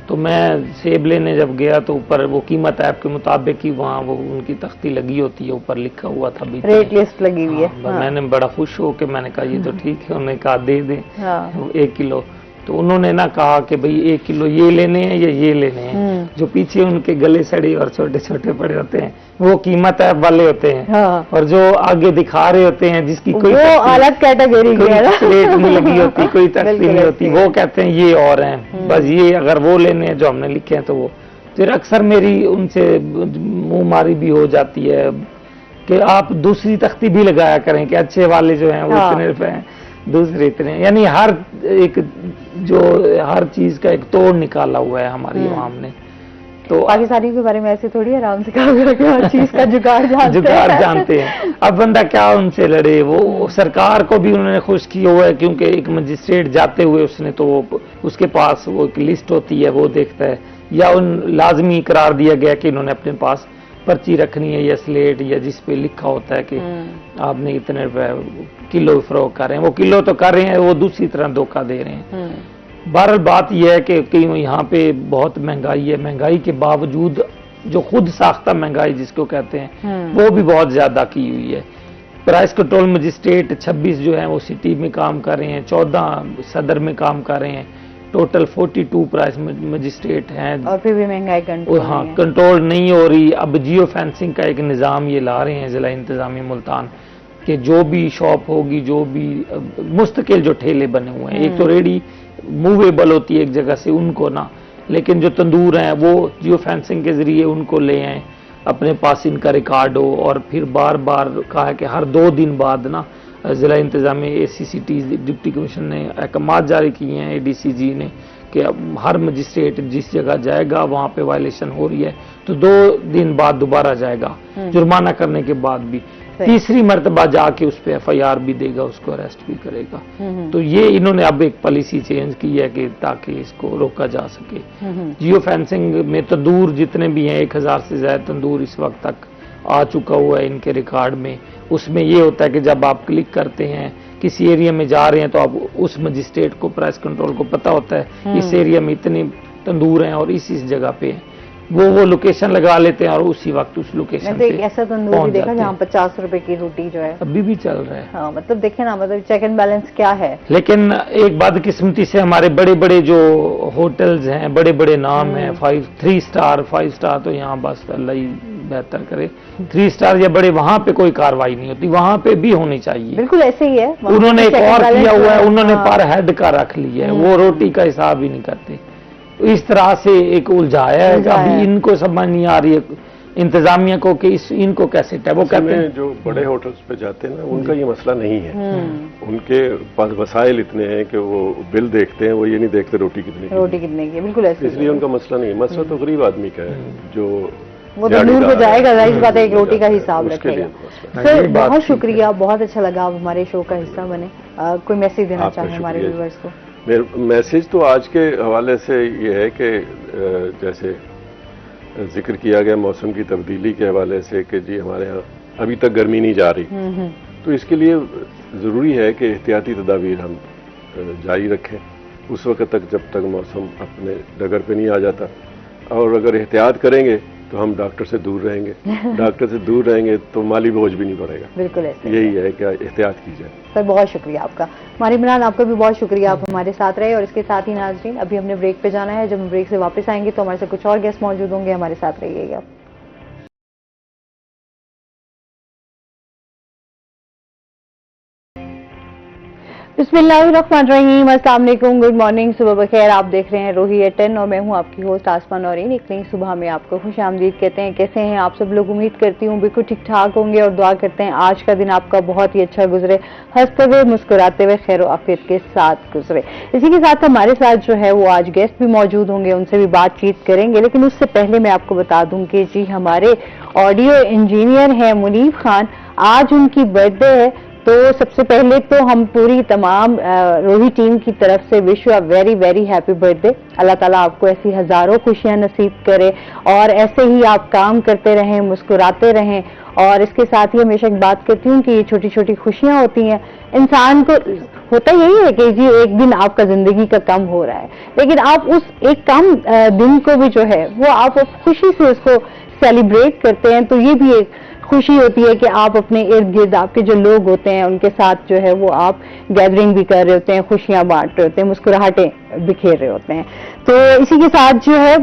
تو میں سیب لینے جب گیا تو اوپر وہ قیمت ایپ کے مطابق ہی وہاں وہ ان کی تختی لگی ہوتی ہے, اوپر لکھا ہوا تھا, ریٹ لسٹ لگی ہوئی ہے. میں نے بڑا خوش ہو کے میں نے کہا یہ تو ٹھیک ہے. انہوں نے کہا دے دیں 1 کلو. تو انہوں نے نہ کہا کہ بھئی 1 کلو یہ لینے ہیں یا یہ لینے ہیں, جو پیچھے ان کے گلے سڑے اور چھوٹے چھوٹے پڑے ہوتے ہیں وہ قیمت ایپ والے ہوتے ہیں, اور جو آگے دکھا رہے ہوتے ہیں جس کی کوئی الگ کیٹیگری کی ریٹ نہیں لگی ہوتی, کوئی تختی نہیں ہوتی, وہ کہتے ہیں یہ اور ہیں, بس یہ اگر وہ لینے ہیں جو ہم نے لکھے ہیں تو وہ پھر اکثر میری ان سے منہ ماری بھی ہو جاتی ہے کہ آپ دوسری تختی بھی لگایا کریں کہ اچھے والے جو ہیں وہ اتنے روپے ہیں، دوسرے اتنے، یعنی ہر چیز کا ایک توڑ نکالا ہوا ہے ہماری عوام نے. تو پاکستانیوں کے بارے میں ایسے تھوڑی آرام سے کہا کہ ہر چیز کا جگاڑ جانتے ہیں. اب بندہ کیا ان سے لڑے، وہ سرکار کو بھی انہوں نے خوش کیا ہوا ہے، کیونکہ ایک مجسٹریٹ جاتے ہوئے اس نے تو اس کے پاس وہ ایک لسٹ ہوتی ہے، وہ دیکھتا ہے، یا ان لازمی قرار دیا گیا کہ انہوں نے اپنے پاس پرچی رکھنی ہے یا سلیٹ یا جس پہ لکھا ہوتا ہے کہ آپ نے اتنے روپے کلو فروخت کر رہے ہیں. وہ کلو تو کر رہے ہیں، وہ دوسری طرح دھوکہ دے رہے ہیں. بہرحال بات یہ ہے کہ یہاں پہ بہت مہنگائی ہے، مہنگائی کے باوجود جو خود ساختہ مہنگائی جس کو کہتے ہیں وہ بھی بہت زیادہ کی ہوئی ہے. پرائس کنٹرول مجسٹریٹ 26 جو ہیں وہ سٹی میں کام کر رہے ہیں، 14 صدر میں کام کر رہے ہیں، ٹوٹل 42 پرائس مجسٹریٹ ہیں، اور پھر بھی مہنگائی کنٹرول نہیں ہو رہی. اب جیو فینسنگ کا ایک نظام یہ لا رہے ہیں ضلع انتظامیہ ملتان کہ جو بھی شاپ ہوگی، جو بھی مستقل جو ٹھیلے بنے ہوئے ہیں، ایک تو ریڈی موویبل ہوتی ہے ایک جگہ سے ان کو نہ، لیکن جو تندور ہیں وہ جیو فینسنگ کے ذریعے ان کو لے آئیں، اپنے پاس ان کا ریکارڈ ہو. اور پھر بار بار کہا ہے کہ ہر 2 دن بعد نا ضلع انتظامیہ ACCT ڈپٹی کمشن نے احکامات جاری کیے ہیں ADCG نے کہ ہر مجسٹریٹ جس جگہ جائے گا وہاں پہ وائلیشن ہو رہی ہے تو 2 دن بعد دوبارہ جائے گا، جرمانہ کرنے کے بعد بھی، تیسری مرتبہ جا کے اس پہ FIR بھی دے گا، اس کو اریسٹ بھی کرے گا. تو یہ انہوں نے اب ایک پالیسی چینج کی ہے کہ تاکہ اس کو روکا جا سکے. جیو فینسنگ میں تندور جتنے بھی ہیں 1000 سے زیادہ تندور اس وقت تک آ چکا ہوا ہے ان کے ریکارڈ میں. اس میں یہ ہوتا ہے کہ جب آپ کلک کرتے ہیں کسی ایریا میں جا رہے ہیں تو اب اس مجسٹریٹ کو پرائس کنٹرول کو پتا ہوتا ہے اس ایریا میں اتنے تندور ہیں اور اس جگہ پہ ہیں، وہ لوکیشن لگا لیتے ہیں اور اسی وقت اس لوکیشن پہ ایسا تندور بھی دیکھا جہاں 50 روپے کی روٹی جو ہے ابھی بھی چل رہا ہے. ہاں مطلب دیکھیں نا، مطلب چیک اینڈ بیلنس کیا ہے. لیکن ایک بدقسمتی سے ہمارے بڑے بڑے جو ہوٹلز ہیں، بڑے بڑے نام ہیں، 3 سٹار 5 سٹار تو یہاں بس اللہ ہی بہتر کرے، 3 سٹار یا بڑے، وہاں پہ کوئی کاروائی نہیں ہوتی، وہاں پہ بھی ہونی چاہیے. بالکل ایسے ہی ہے. انہوں نے ایک اور کیا ہوا ہے، انہوں نے پر ہیڈ کا رکھ لیا ہے، وہ روٹی کا حساب ہی نہیں کرتے. اس طرح سے ایک الجھایا ہے کہ ابھی ان کو سمجھ نہیں آ رہی ہے انتظامیہ کو کہ ان کو کیسے وہ کہتے ہیں. جو بڑے ہوٹلز پہ جاتے ہیں نا ان کا یہ مسئلہ نہیں ہے، ان کے پاس وسائل اتنے ہیں کہ وہ بل دیکھتے ہیں، وہ یہ نہیں دیکھتے روٹی کتنے کی. بالکل ایسے، اس لیے ان کا مسئلہ نہیں ہے. مسئلہ تو غریب آدمی کا ہے جو وہ تندور پہ جائے گا، ظاہر بات ہے ایک روٹی کا حساب رکھے گا. سر بہت شکریہ، بہت اچھا لگا آپ ہمارے شو کا حصہ بنے. کوئی میسج دینا چاہیں ہمارے ویورز کو؟ میسج تو آج کے حوالے سے یہ ہے کہ جیسے ذکر کیا گیا موسم کی تبدیلی کے حوالے سے کہ جی ہمارے ہاں ابھی تک گرمی نہیں جا رہی، تو اس کے لیے ضروری ہے کہ احتیاطی تدابیر ہم جاری رکھیں اس وقت تک جب تک موسم اپنے ڈگر پہ نہیں آ جاتا. اور اگر احتیاط کریں گے تو ہم ڈاکٹر سے دور رہیں گے، ڈاکٹر سے دور رہیں گے تو مالی بوجھ بھی نہیں پڑے گا. بالکل ایسے یہی ہے کہ احتیاط کی جائے. سر بہت شکریہ آپ کا. ہماری عمران آپ کا بھی بہت شکریہ، آپ ہمارے ساتھ رہے. اور اس کے ساتھ ہی ناظرین ابھی ہم نے بریک پہ جانا ہے، جب ہم بریک سے واپس آئیں گے تو ہمارے ساتھ کچھ اور گیسٹ موجود ہوں گے، ہمارے ساتھ رہیے گا. بسم اللہ الرحمن الرحیم، السلام علیکم، گڈ مارننگ، صبح بخیر. آپ دیکھ رہے ہیں روہی ایٹ 10 اور میں ہوں آپ کی ہوسٹ آسما نورین. ایک نئی صبح میں آپ کو خوش آمدید کہتے ہیں. کیسے ہیں آپ سب لوگ؟ امید کرتی ہوں بالکل ٹھیک ٹھاک ہوں گے اور دعا کرتے ہیں آج کا دن آپ کا بہت ہی اچھا گزرے، ہنستے ہوئے مسکراتے ہوئے خیر و عافیت کے ساتھ گزرے. اسی کے ساتھ ہمارے ساتھ جو ہے وہ آج گیسٹ بھی موجود ہوں گے، ان سے بھی بات چیت کریں گے. لیکن اس سے پہلے میں آپ کو بتا دوں کہ جی ہمارے آڈیو انجینئر ہیں منیب خان، آج ان کی برتھ ڈے ہے. تو سب سے پہلے تو ہم پوری تمام روہی ٹیم کی طرف سے wish you a very very happy birthday. اللہ تعالیٰ آپ کو ایسی ہزاروں خوشیاں نصیب کرے اور ایسے ہی آپ کام کرتے رہیں، مسکراتے رہیں. اور اس کے ساتھ ہی ہمیشہ ایک بات کرتی ہوں کہ یہ چھوٹی چھوٹی خوشیاں ہوتی ہیں، انسان کو ہوتا یہی ہے کہ جی ایک دن آپ کا زندگی کا کم ہو رہا ہے، لیکن آپ اس ایک کم دن کو بھی جو ہے وہ آپ خوشی سے اس کو سیلیبریٹ کرتے ہیں. تو یہ بھی ایک خوشی ہوتی ہے کہ آپ اپنے ارد گرد آپ کے جو لوگ ہوتے ہیں ان کے ساتھ جو ہے وہ آپ گیدرنگ بھی کر رہے ہوتے ہیں، خوشیاں بانٹ رہے ہوتے ہیں، مسکراہٹیں بکھیر رہے ہوتے ہیں. تو اسی کے ساتھ جو ہے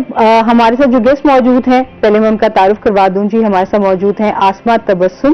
ہمارے ساتھ جو گیسٹ موجود ہیں، پہلے میں ان کا تعارف کروا دوں. جی ہمارے ساتھ موجود ہیں آسما تبسم،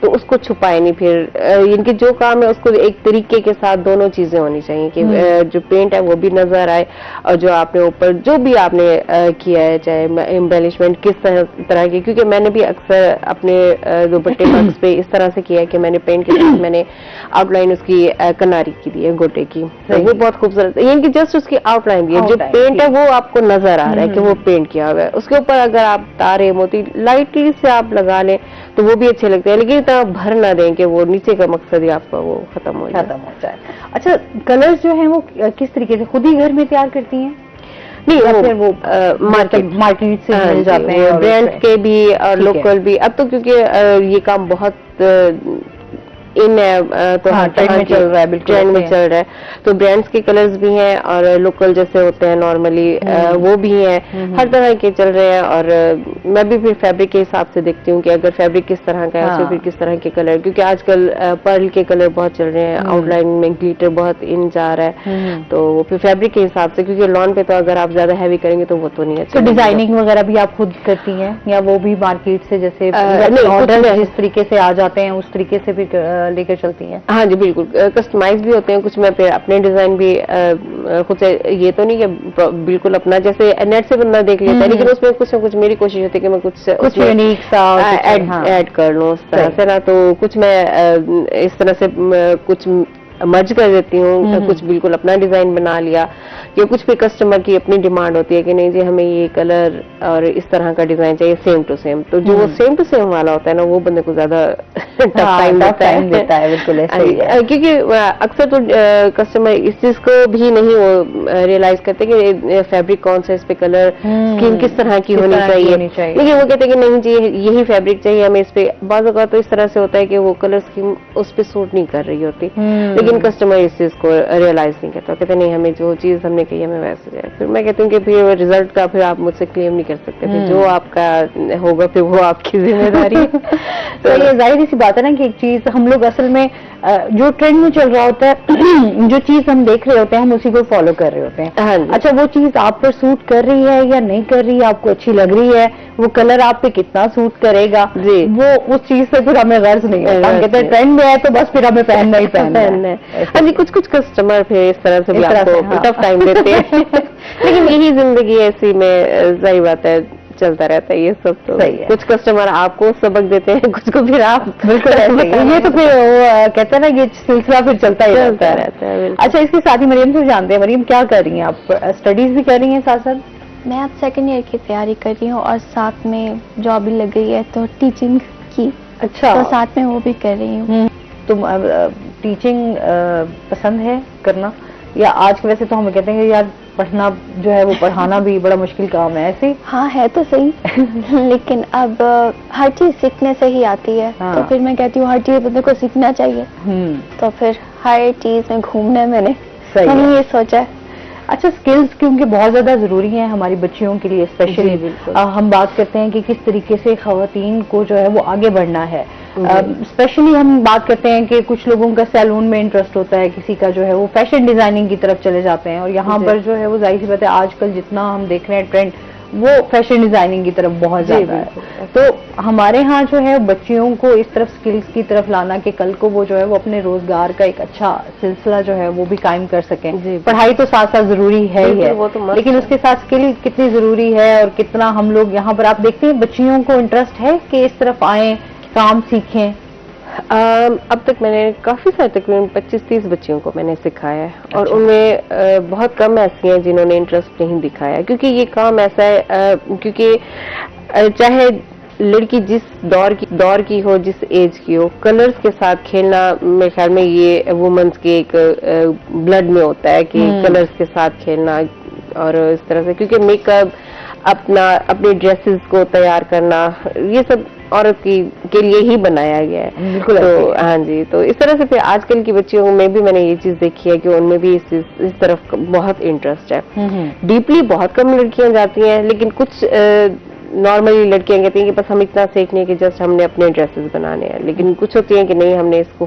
تو اس کو چھپائے نہیں. پھر ان کے جو کام ہے اس کو ایک طریقے کے ساتھ دونوں چیزیں ہونی چاہیے کہ جو پینٹ ہے وہ بھی نظر آئے اور جو آپ نے اوپر جو بھی آپ نے کیا ہے چاہے امبیلشمنٹ کس طرح کی, کیونکہ میں نے بھی اکثر اپنے دوپٹے بکس پہ اس طرح سے کیا ہے کہ میں نے پینٹ کے ساتھ میں نے آؤٹ لائن اس کی کناری کی دی ہے گوٹے کی, وہ بہت خوبصورت ہے. یعنی کہ جسٹ اس کی آؤٹ لائن دی ہے, جو پینٹ ہے وہ آپ کو نظر آ رہا ہے کہ وہ پینٹ کیا ہوا ہے. اس کے اوپر اگر آپ تارے موتی لائٹلی سے آپ لگا لیں تو وہ بھی اچھے لگتے ہیں, لیکن اتنا بھر نہ دیں کہ وہ نیچے کا مقصد ہی آپ کا وہ ختم ہو جائے. اچھا کلر جو ہیں وہ کس طریقے سے خود ہی گھر میں تیار کرتی ہیں؟ نہیں, وہ مارکیٹ سے مل جاتے ہیں, برانڈ کے بھی اور لوکل بھی. اب تو کیونکہ یہ کام بہت ان ہے تو ٹرینڈ میں چل رہا ہے, بالکل ٹرینڈ میں چل رہا ہے, تو برانڈس کے کلرز بھی ہیں اور لوکل جیسے ہوتے ہیں نارملی وہ بھی ہیں, ہر طرح کے چل رہے ہیں. اور میں بھی پھر فیبرک کے حساب سے دیکھتی ہوں کہ اگر فیبرک کس طرح کا ہے اس میں پھر کس طرح کے کلر, کیونکہ آج کل پرل کے کلر بہت چل رہے ہیں, آؤٹ لائن میں گلیٹر بہت ان جا رہا ہے, تو وہ پھر فیبرک کے حساب سے, کیونکہ لان پہ تو اگر آپ زیادہ ہیوی کریں گے تو وہ تو نہیں اچھا. ڈیزائننگ وغیرہ بھی آپ خود کرتی ہیں یا وہ بھی مارکیٹ سے جیسے جس طریقے سے آ جاتے ہیں اس طریقے سے بھی لے کر چلتی ہیں؟ ہاں جی بالکل, کسٹمائز بھی ہوتے ہیں کچھ. میں پھر اپنے ڈیزائن بھی خود سے, یہ تو نہیں کہ بالکل اپنا جیسے نیٹ سے بندہ دیکھ لیتا ہے, لیکن اس میں کچھ نہ کچھ میری کوشش ہوتی ہے کہ میں کچھ یونیک سا ایڈ کر لوں اس طرح سے نا. تو کچھ میں اس طرح سے کچھ مرج کر دیتی ہوں, کچھ بالکل اپنا ڈیزائن بنا لیا, یا کچھ بھی کسٹمر کی اپنی ڈیمانڈ ہوتی ہے کہ نہیں جی ہمیں یہ کلر اور اس طرح کا ڈیزائن چاہیے سیم ٹو سیم, تو جو سیم ٹو سیم والا ہوتا ہے نا وہ بندے کو زیادہ ٹائم دیتا ہے. بالکل, کیونکہ اکثر تو کسٹمر اس چیز کو بھی نہیں وہ ریئلائز کرتے کہ فیبرک کون سا, اس پہ کلر اسکیم کس طرح کی ہونی چاہیے, لیکن وہ کہتے ہیں کہ نہیں جی یہی فیبرک چاہیے ہمیں اس پہ. بعض اوقات تو اس طرح سے ہوتا ہے کہ وہ کلر اسکیم اس پہ سوٹ نہیں کر رہی ہوتی, لیکن کسٹمر اس چیز کو ریئلائز نہیں کرتا, کہتے نہیں ہمیں جو چیز ہم نے کہی ہمیں ویسے جائے. پھر میں کہتی ہوں کہ پھر ریزلٹ کا پھر آپ مجھ سے کلیم نہیں کر سکتے, پھر جو آپ کا ہوگا پھر وہ آپ کی ذمہ داری ہے. تو یہ ظاہر سی بات ہے نا کہ ایک چیز ہم لوگ اصل میں جو ٹرینڈ میں چل رہا ہوتا ہے, جو چیز ہم دیکھ رہے ہوتے ہیں ہم اسی کو فالو کر رہے ہوتے ہیں. اچھا وہ چیز آپ پر سوٹ کر رہی ہے یا نہیں کر رہی ہے, آپ کو اچھی لگ رہی ہے, وہ کلر آپ پہ کتنا سوٹ کرے گا, وہ اس چیز سے پھر ہمیں غرض نہیں ہے. ہم کہتے ہیں ٹرینڈ میں ہے تو بس پھر ہمیں پہننا ہی پہننا ہے. ہاں جی, کچھ کسٹمر پھر اس طرح سے بھی آپ کو ٹف ٹائم دیتے ہیں, لیکن یہی زندگی ایسی میں ظاہر بات ہے چلتا رہتا ہے یہ سب. تو کچھ کسٹمر آپ کو سبق دیتے ہیں, کچھ کو پھر آپ بالکل یہ تو پھر کہتے ہیں نا یہ سلسلہ پھر چلتا ہی رہتا ہے. اچھا اس کے ساتھ ہی مریم سے جانتے ہیں, مریم کیا کر رہی ہیں آپ, اسٹڈیز بھی کر رہی ہیں ساتھ ساتھ؟ میں اب سیکنڈ ایئر کی تیاری کر رہی ہوں اور ساتھ میں جاب بھی لگ گئی ہے تو ٹیچنگ کی. اچھا, تو ساتھ میں وہ بھی کر رہی ہوں. تم ٹیچنگ پسند ہے کرنا یا آج ویسے تو ہم کہتے ہیں کہ یار پڑھنا جو ہے وہ پڑھانا بھی بڑا مشکل کام ہے ایسے؟ ہاں ہے تو صحیح, لیکن اب ہر چیز سیکھنے سے ہی آتی ہے, تو پھر میں کہتی ہوں ہر چیز بندے کو سیکھنا چاہیے. تو پھر ہر چیز میں گھومنا میں نے یہ سوچا ہے. اچھا اسکلز کیونکہ بہت زیادہ ضروری ہیں ہماری بچیوں کے لیے اسپیشلی. ہم بات کرتے ہیں کہ کس طریقے سے خواتین کو جو ہے وہ آگے بڑھنا ہے. اسپیشلی ہم بات کرتے ہیں کہ کچھ لوگوں کا سیلون میں انٹرسٹ ہوتا ہے, کسی کا جو ہے وہ فیشن ڈیزائننگ کی طرف چلے جاتے ہیں, اور یہاں پر جو ہے وہ ظاہر سی بات ہے آج کل جتنا ہم دیکھ رہے ہیں ٹرینڈ وہ فیشن ڈیزائننگ کی طرف بہت زیادہ ہے. تو ہمارے ہاں جو ہے بچیوں کو اس طرف سکلز کی طرف لانا کہ کل کو وہ جو ہے وہ اپنے روزگار کا ایک اچھا سلسلہ جو ہے وہ بھی قائم کر سکیں. پڑھائی تو ساتھ ساتھ ضروری ہے ہی ہے, لیکن اس کے ساتھ سکل کتنی ضروری ہے اور کتنا ہم لوگ یہاں پر آپ دیکھتے ہیں بچیوں کو انٹرسٹ ہے کہ اس طرف آئیں کام سیکھیں. اب تک میں نے کافی سارے تقریباً 25-30 بچیوں کو میں نے سکھایا ہے, اور ان میں بہت کم ایسی ہیں جنہوں نے انٹرسٹ نہیں دکھایا, کیونکہ یہ کام ایسا ہے کیونکہ چاہے لڑکی جس دور کی ہو, جس ایج کی ہو, کلرز کے ساتھ کھیلنا میرے خیال میں یہ وومنس کے ایک بلڈ میں ہوتا ہے کہ کلرز کے ساتھ کھیلنا. اور اس طرح سے کیونکہ میک اپ اپنے ڈریسز کو تیار کرنا یہ سب عورت کے لیے ہی بنایا گیا ہے. تو ہاں جی, تو اس طرح سے پھر آج کل کی بچیوں میں بھی میں نے یہ چیز دیکھی ہے کہ ان میں بھی اس طرف بہت انٹرسٹ ہے. ڈیپلی بہت کم لڑکیاں جاتی ہیں, لیکن کچھ نارملی لڑکیاں کہتی ہیں کہ بس ہم اتنا سیکھنے کہ جسٹ ہم نے اپنے ڈریسز بنانے ہیں, لیکن کچھ ہوتی ہیں کہ نہیں ہم نے اس کو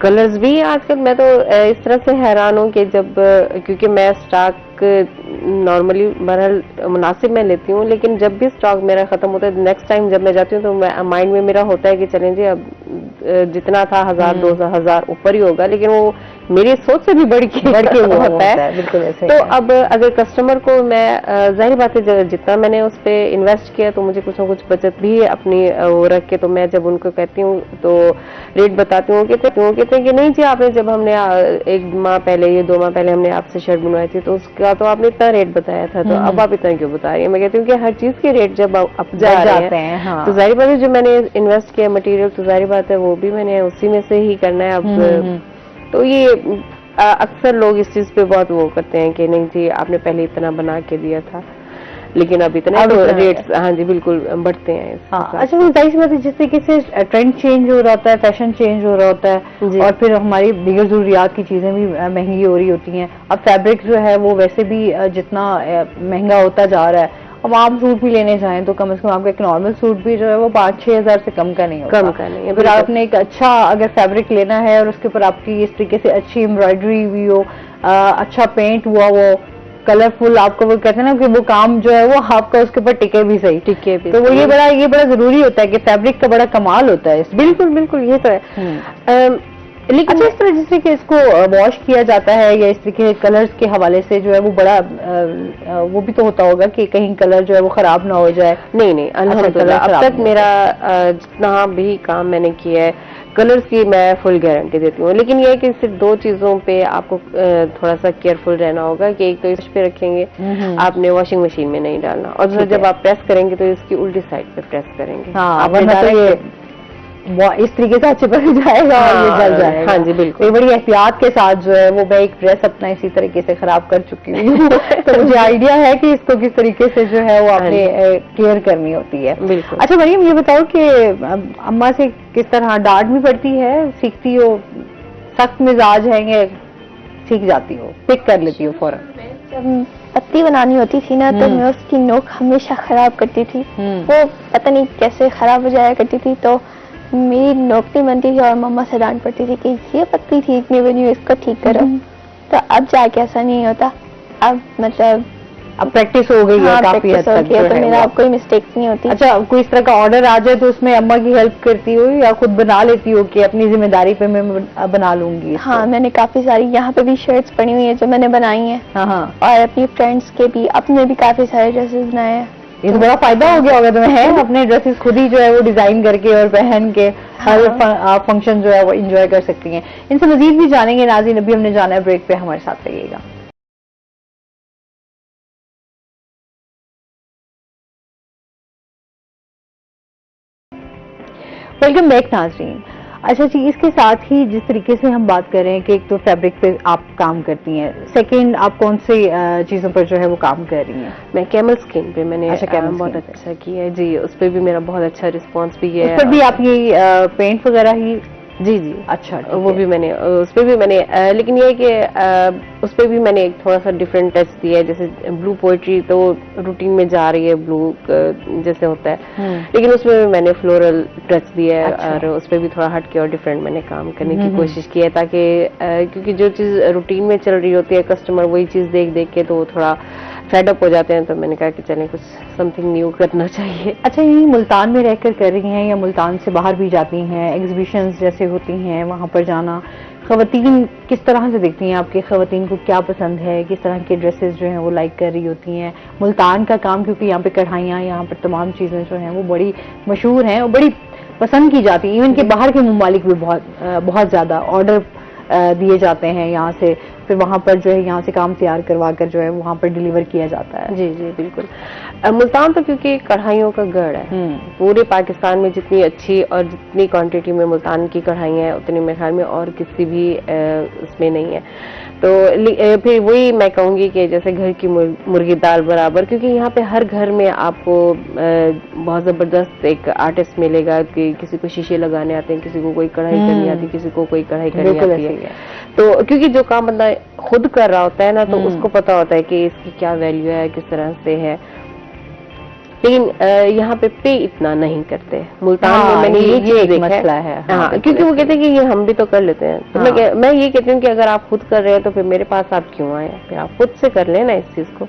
کلرز بھی آج کل میں تو اس طرح سے حیران ہوں کہ جب کیونکہ میں اسٹاک نارملی بہرحال مناسب میں لیتی ہوں، لیکن جب بھی اسٹاک میرا ختم ہوتا ہے نیکسٹ ٹائم جب میں جاتی ہوں تو مائنڈ میں میرا ہوتا ہے کہ چلیں جی اب جتنا تھا 1000-2000 اوپر ہی ہوگا، لیکن وہ میری سوچ سے بھی بڑھ کے ہوتا ہے. بالکل ایسے تو اب اگر کسٹمر کو میں ظاہر بات ہے جتنا میں نے اس پہ انویسٹ کیا تو مجھے کچھ نہ کچھ بچت بھی اپنی وہ رکھ کے، تو میں جب ان کو کہتی ہوں تو ریٹ بتاتی ہوں کہتے ہیں کہ نہیں جی آپ نے جب ہم نے 1 ماہ پہلے یا 2 ماہ پہلے ہم نے آپ سے شرٹ بنوائی تھی تو اس کا تو آپ نے اتنا ریٹ بتایا تھا، تو اب آپ اتنا کیوں بتا رہی ہیں؟ میں کہتی ہوں کہ ہر چیز کے ریٹ جب اپ جاتے ہیں تو ظاہر بات ہے جو میں نے انویسٹ کیا مٹیریل تو ظاہر بات ہے وہ بھی میں نے اسی میں سے ہی کرنا ہے. اب تو یہ اکثر لوگ اس چیز پہ بہت وہ کرتے ہیں کہ نہیں جی آپ نے پہلے اتنا بنا کے دیا تھا، لیکن اب اتنے ریٹس ہاں جی بالکل بڑھتے ہیں. اچھا وہ ظاہر سی بات ہے جس طریقے سے ٹرینڈ چینج ہو رہا ہوتا ہے، فیشن چینج ہو رہا ہوتا ہے اور پھر ہماری دیگر ضروریات کی چیزیں بھی مہنگی ہو رہی ہوتی ہیں. اب فیبرک جو ہے وہ ویسے بھی جتنا مہنگا ہوتا جا رہا ہے، اب آپ سوٹ بھی لینے جائیں تو کم از کم آپ کا ایک نارمل سوٹ بھی جو ہے وہ 5-6 ہزار سے کم کا نہیں ہوتا. کم کا نہیں ہے. پھر آپ نے ایک اچھا اگر فیبرک لینا ہے اور اس کے اوپر آپ کی اس طریقے سے اچھی امبرائڈری ہوئی ہو، اچھا پینٹ ہوا وہ کلرفل، آپ کو وہ کہتے ہیں نا کہ وہ کام جو ہے وہ آپ کا اس کے اوپر ٹکے بھی صحیح ٹکے بھی، تو وہ یہ بڑا ضروری ہوتا ہے کہ فیبرک کا بڑا کمال ہوتا ہے. بالکل بالکل یہ تو ہے. لیکن اچھا اس طرح جس طریقے اس کو واش کیا جاتا ہے یا اس طریقے کلرز کے حوالے سے جو ہے وہ بڑا وہ بھی تو ہوتا ہوگا کہ کہیں کلر جو ہے وہ خراب نہ ہو جائے. نہیں الحمدللہ اب تک میرا جتنا بھی کام میں نے کیا ہے کلرز کی میں فل گارنٹی دیتی ہوں، لیکن یہ ہے کہ صرف 2 چیزوں پہ آپ کو تھوڑا سا کیئرفل رہنا ہوگا کہ ایک تو اس پہ رکھیں گے آپ نے واشنگ مشین میں نہیں ڈالنا، اور دوسرا جب آپ پریس کریں گے تو اس کی الٹی سائڈ پہ پریس کریں گے. اس طریقے سے اچھے پر جائے گا اور یہ جل جائے گا. ہاں جی بالکل. یہ بڑی احتیاط کے ساتھ جو ہے وہ میں ایک ڈریس اپنا اسی طریقے سے خراب کر چکی ہوں تو مجھے آئیڈیا ہے کہ اس کو کس طریقے سے جو ہے وہ آپ نے کیئر کرنی ہوتی ہے. بالکل. اچھا مریم یہ بتاؤ کہ اماں سے کس طرح ڈانٹ بھی پڑتی ہے؟ سیکھتی ہو؟ سخت مزاج ہے یا سیکھ جاتی ہو، پک کر لیتی ہو فوراً؟ جب پتی بنانی ہوتی تھی نا تو میں اس کی نوک ہمیشہ خراب کرتی تھی، وہ پتہ نہیں کیسے خراب ہو جایا کرتی تھی، تو میری نوک نہیں بنتی تھی اور مما سے ڈانٹ پڑتی تھی کہ یہ پتی ٹھیک نہیں بنی، اس کو ٹھیک کرو. تو اب جا کے ایسا نہیں ہوتا، اب مطلب اب پریکٹس ہو گئی ہے کافی حد تک تو میرا اب کوئی مسٹیکس نہیں ہوتی. اچھا کوئی اس طرح کا آرڈر آ جائے تو اس میں اماں کی ہیلپ کرتی ہو یا خود بنا لیتی ہو کہ اپنی ذمہ داری پہ میں بنا لوں گی؟ ہاں میں نے کافی ساری یہاں پہ بھی شرٹس پڑی ہوئی ہیں جو میں نے بنائی ہیں، اور اپنی فرینڈس کے بھی اپنے بھی کافی سارے ڈریسز بنائے ہیں. یہ تو بڑا فائدہ ہو گیا ہوگا تمہیں اپنے ڈریسز خود ہی جو ہے وہ ڈیزائن کر کے اور پہن کے ہر فنکشن جو ہے وہ انجوائے کر سکتی ہیں. ان سے مزید بھی جانیں گے ناظرین، ابھی ہم نے جانا ہے بریک پہ، ہمارے ساتھ رہیے گا. ویلکم بیک ناظرین. اچھا جی اس کے ساتھ ہی جس طریقے سے ہم بات کر رہے ہیں کہ ایک تو فیبرک پہ آپ کام کرتی ہیں، سیکنڈ آپ کون سی چیزوں پر جو ہے وہ کام کر رہی ہیں؟ میں کیمل اسکن پہ میں نے بہت اچھا کیا ہے جی، اس پہ بھی میرا بہت اچھا رسپانس بھی ہے. اس پر بھی آپ یہ پینٹ وغیرہ ہی؟ جی اچھا وہ بھی میں نے اس پہ بھی میں نے لیکن یہ ہے کہ اس پہ بھی میں نے ایک تھوڑا سا ڈفرینٹ ٹچ دیا ہے، جیسے بلو پوئٹری تو روٹین میں جا رہی ہے بلو جیسے ہوتا ہے، لیکن اس میں بھی میں نے فلورل ٹچ دیا ہے اور اس پہ بھی تھوڑا ہٹ کے اور ڈفرینٹ میں نے کام کرنے کی کوشش کی ہے، تاکہ کیونکہ جو چیز روٹین میں چل رہی ہوتی ہے کسٹمر وہی چیز دیکھ کے تو وہ تھوڑا فیڈ اپ ہو جاتے ہیں، تو میں نے کہا کہ چلیں کچھ سم تھنگ نیو کرنا چاہیے. اچھا یہی ملتان میں رہ کر کر رہی ہیں یا ملتان سے باہر بھی جاتی ہیں؟ ایگزیبیشنز جیسے ہوتی ہیں وہاں پر جانا، خواتین کس طرح سے دیکھتی ہیں؟ آپ کی خواتین کو کیا پسند ہے؟ کس طرح کے ڈریسز جو ہیں وہ لائک کر رہی ہوتی ہیں؟ ملتان کا کام کیونکہ یہاں پہ کڑھائیاں، یہاں پر تمام چیزیں جو ہیں وہ بڑی مشہور ہیں اور بڑی پسند کی جاتی ہیں، ایون کہ باہر کے ممالک بھی بہت زیادہ آرڈر دیے جاتے ہیں یہاں سے، پھر وہاں پر جو ہے یہاں سے کام تیار کروا کر جو ہے وہاں پر ڈیلیور کیا جاتا ہے. جی بالکل. ملتان تو کیونکہ کڑھائیوں کا گڑھ ہے، پورے پاکستان میں جتنی اچھی اور جتنی کوانٹٹی میں ملتان کی کڑھائیاں ہیں اتنی میرے خیال میں اور کسی بھی اس میں نہیں ہے. تو پھر وہی میں کہوں گی کہ جیسے گھر کی مرغی دال برابر، کیونکہ یہاں پہ ہر گھر میں آپ کو بہت زبردست ایک آرٹسٹ ملے گا کہ کسی کو شیشے لگانے آتے ہیں، کسی کو کوئی کڑھائی کرنی آتی، کسی کو کوئی کڑھائی کرنی آتی ہے. تو کیونکہ جو کام بندہ خود کر رہا ہوتا ہے نا تو اس کو پتا ہوتا ہے کہ اس کی کیا ویلیو ہے، کس طرح سے ہے. لیکن یہاں پہ اتنا نہیں کرتے. ملتان میں میں نے یہ دیکھا مسئلہ ہے. ہاں کیونکہ وہ کہتے ہیں کہ یہ ہم بھی تو کر لیتے ہیں. تو میں یہ کہتی ہوں کہ اگر آپ خود کر رہے ہیں تو پھر میرے پاس آپ کیوں آئے, پھر آپ خود سے کر لیں نا اس چیز کو.